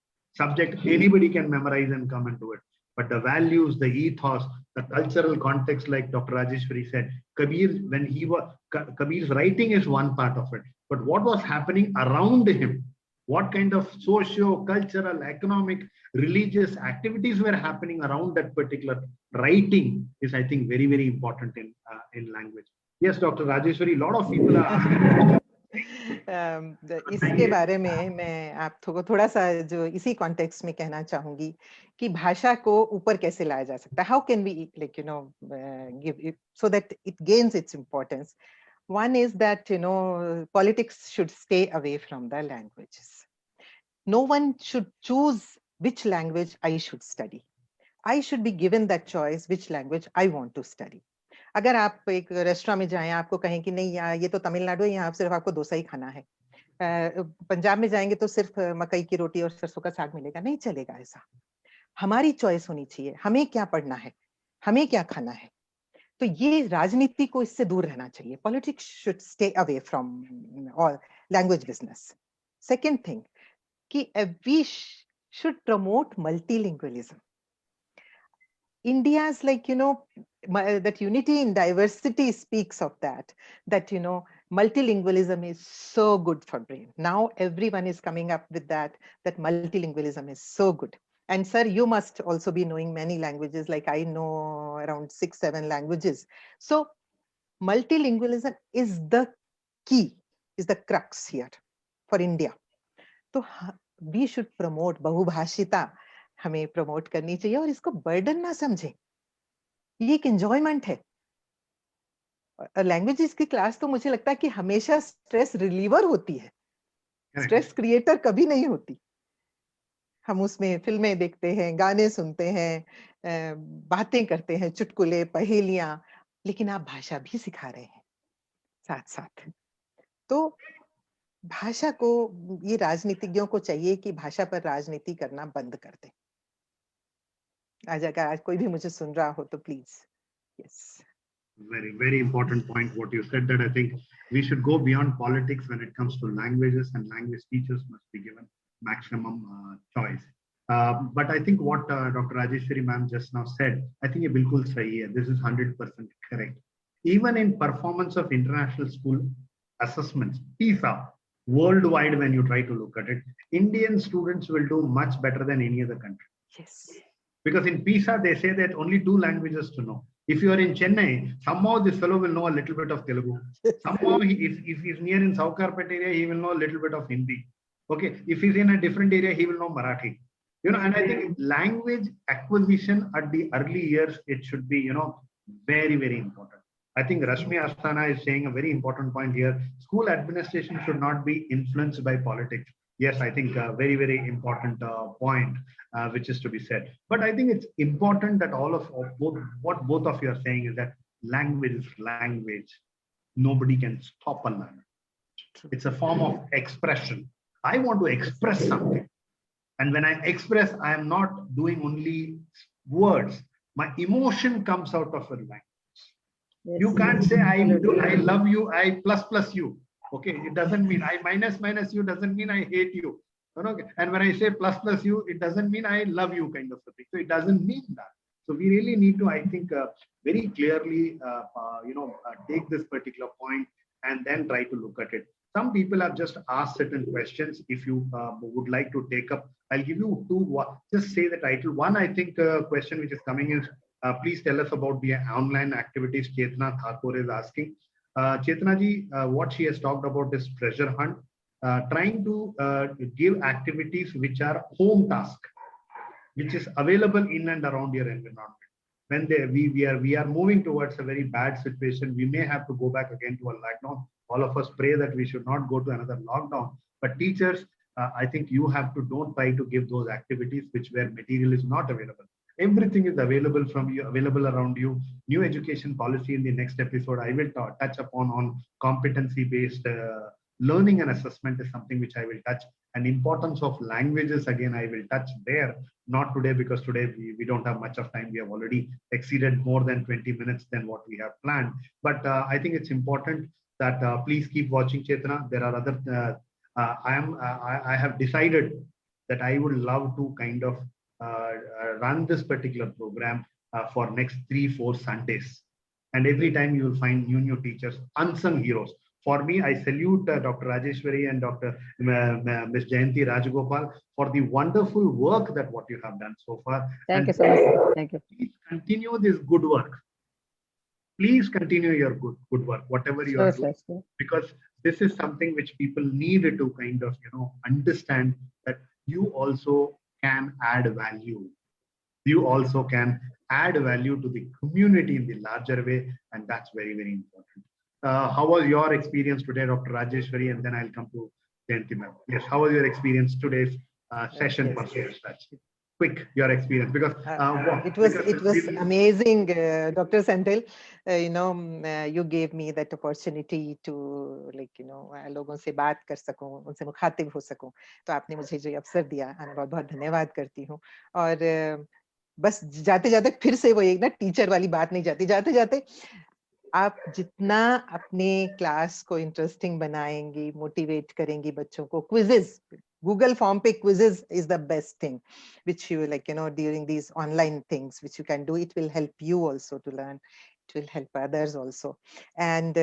Subject anybody can memorize and come and do it. But the values, the ethos, the cultural context, like Dr. Rajeshwari said, Kabir's writing is one part of it. But what was happening around him, what kind of socio-cultural, economic, religious activities were happening around that particular writing is, I think, very, very important in language. Yes, Dr. Rajeshwari, a lot of people are asking.
इसके बारे में मैं आपको थोड़ा सा जो इसी context में कहना चाहूंगी कि भाषा को ऊपर कैसे लाया जा सकता है. How can we give it so that it gains its importance. One is that, politics should stay away from the languages. No one should choose which language I should study. I should be given that choice which language I want to study. अगर आप एक restaurant में जाएं, आपको कहें कि नहीं यार ये तो तमिलनाडु है, यहाँ सिर्फ आपको डोसा ही खाना है. पंजाब में जाएंगे तो सिर्फ मकई की रोटी और सरसों का साग मिलेगा. नहीं चलेगा ऐसा. हमारी चॉइस होनी चाहिए. हमें क्या पढ़ना है, हमें क्या खाना है. तो ये राजनीति को इससे दूर रहना चाहिए. Politics should stay away from all language business. Second thing कि we should promote multilingualism. India's that unity in diversity speaks of that multilingualism is so good for brain. Now everyone is coming up with that multilingualism is so good. And sir, you must also be knowing many languages, like I know around 6-7 languages. So multilingualism is the key, is the crux here for India. So we should promote बहुभाषिता. हमें promote करनी चाहिए और इसको burden ना समझें. ये एक enjoyment है. लैंग्वेजेस की क्लास तो मुझे लगता है कि हमेशा स्ट्रेस रिलीवर होती है, स्ट्रेस क्रिएटर कभी नहीं होती. हम उसमें फिल्में देखते हैं, गाने सुनते हैं, बातें करते हैं, चुटकुले, पहेलियां, लेकिन आप भाषा भी सिखा रहे हैं साथ साथ. तो भाषा को, ये राजनीतिज्ञों को चाहिए कि भाषा पर राजनीति करना बंद कर दें. अगर आज कोई भी मुझे सुन रहा हो तो please. Yes.
Very, very important point what you said, that I think we should go beyond politics when it comes to languages, and language teachers must be given maximum choice. But I think what Dr. Rajeshwari ma'am just now said, I think ये बिल्कुल सही है. This is 100% correct. Even in performance of international school assessments, PISA, worldwide, when you try to look at it, Indian students will do much better than any other country.
Yes.
Because in PISA, they say that only 2 languages to know. If you are in Chennai, somehow this fellow will know a little bit of Telugu. Somehow, if he's near in Saukarpet area, he will know a little bit of Hindi. Okay, if he's in a different area, he will know Marathi. And I think language acquisition at the early years, it should be, very, very important. I think Rashmi Asthana is saying a very important point here. School administration should not be influenced by politics. Yes, I think very, very important point which is to be said. But I think it's important that all of both, what both of you are saying is that language is language. Nobody can stop a language. It's a form of expression. I want to express something. And when I express, I am not doing only words. My emotion comes out of a language.
Yes.
You can't say I love you, I plus you. Okay, it doesn't mean I minus you doesn't mean I hate you. Okay, and when I say plus you, it doesn't mean I love you kind of a thing. So it doesn't mean that. So we really need to, I think, very clearly, take this particular point and then try to look at it. Some people have just asked certain questions. If you would like to take up, I'll give you two. Just say the title. One, I think, question which is coming is, please tell us about the online activities Chetna Thakur is asking. Chetna ji, what she has talked about is treasure hunt, trying to give activities which are home task, which is available in and around your environment. When we are moving towards a very bad situation, we may have to go back again to a lockdown. All of us pray that we should not go to another lockdown. But teachers, I think you have to don't try to give those activities which where material is not available. Everything is available from you, available around you. New education policy in the next episode, I will touch upon on competency-based learning and assessment is something which I will touch. And importance of languages, again, I will touch there. Not today, because today we don't have much of time. We have already exceeded more than 20 minutes than what we have planned. But I think it's important that please keep watching, Chetna. There are other, I have decided that I would love to kind of run this particular program for next 3-4 Sundays. And every time you will find new teachers, unsung heroes. For me, I salute Dr. Rajeshwari and Dr. Ms. Jayanti Rajagopal for the wonderful work that what you have done so far.
Thank you so much. Thank you.
Please continue this good work. Please continue your good work, whatever you are doing, because this is something which people need to kind of, understand that you also can add value. You also can add value to the community in the larger way, and that's very, very important. How was your experience today, Dr. Rajeshwari? And then I'll come to Jayanti ma'am. Yes, how was your experience today's session per se? Quick, your experience, because
it was amazing, Dr. Sendil. You gave me that opportunity to लोगों से बात कर सकूं, उनसे मुखातिब हो सकूं. तो आपने मुझे जो अवसर दिया, मैं बहुत-बहुत धन्यवाद करती हूं. और बस जाते-जाते फिर से वो एक ना टीचर वाली बात नहीं जाती. जाते-जाते आप जितना अपने क्लास को इंटरेस्टिंग बनाएंगी, मोटिवेट करेंगी बच्चों को, quizzes, Google form pe quizzes is the best thing, which you during these online things, which you can do. It will help you also to learn. It will help others also. And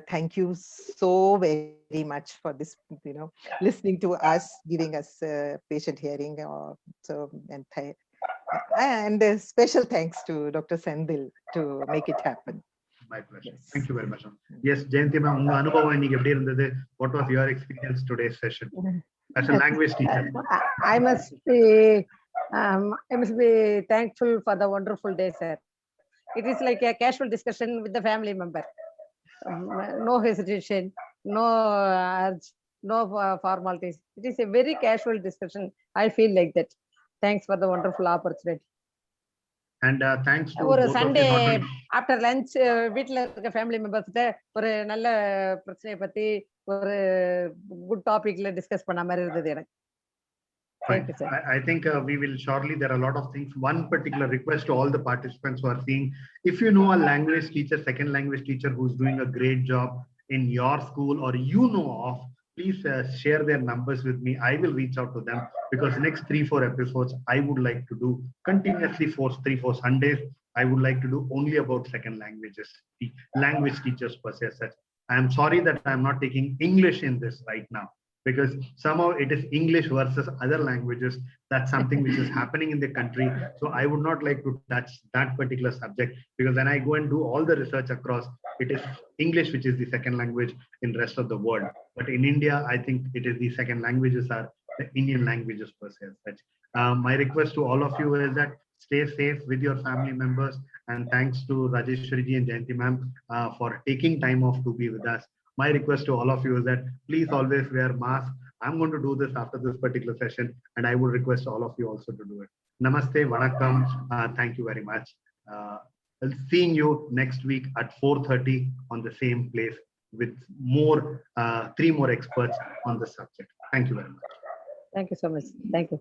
thank you so very much for this, listening to us, giving us patient hearing. And special thanks to Dr. Sendil to make it happen.
My pleasure. Yes. Thank you very much. Yes, Jayanti ma'am, what was your experience today's session as a language teacher?
I must be thankful for the wonderful day, sir. It is like a casual discussion with the family member. No hesitation, no urge, no formalities. It is a very casual discussion. I feel like that. Thanks for the wonderful opportunity.
And thanks to
ஒரு Sunday after lunch வீட்டில் இருக்க family members கிட்ட ஒரு நல்ல பிரச்சனையை பத்தி ஒரு good டாபிக்ல டிஸ்கஸ் பண்ண மாதிரி இருந்தது எனக்கு.
I think we will shortly, there are a lot of things. One particular request to all the participants who are seeing, if you know a language teacher, second language teacher who's doing a great job in your school or of, please share their numbers with me. I will reach out to them, because next 3-4 episodes, I would like to do continuously 3-4 Sundays. I would like to do only about second languages, language teachers per se. I am sorry that I am not taking English in this right now, because somehow it is English versus other languages. That's something which is happening in the country. So I would not like to touch that particular subject, because when I go and do all the research across, it is English which is the second language in rest of the world. But in India, I think it is the second languages are the Indian languages per se. My request to all of you is that stay safe with your family members. And thanks to Rajeshwari ji and Jayanti ma'am for taking time off to be with us. My request to all of you is that please always wear mask. I'm going to do this after this particular session, and I would request all of you also to do it. Namaste, Vanakkam. Thank you very much. Seeing you next week at 4:30 on the same place with more, 3 more experts on the subject. Thank you very much.
Thank you so much. Thank you.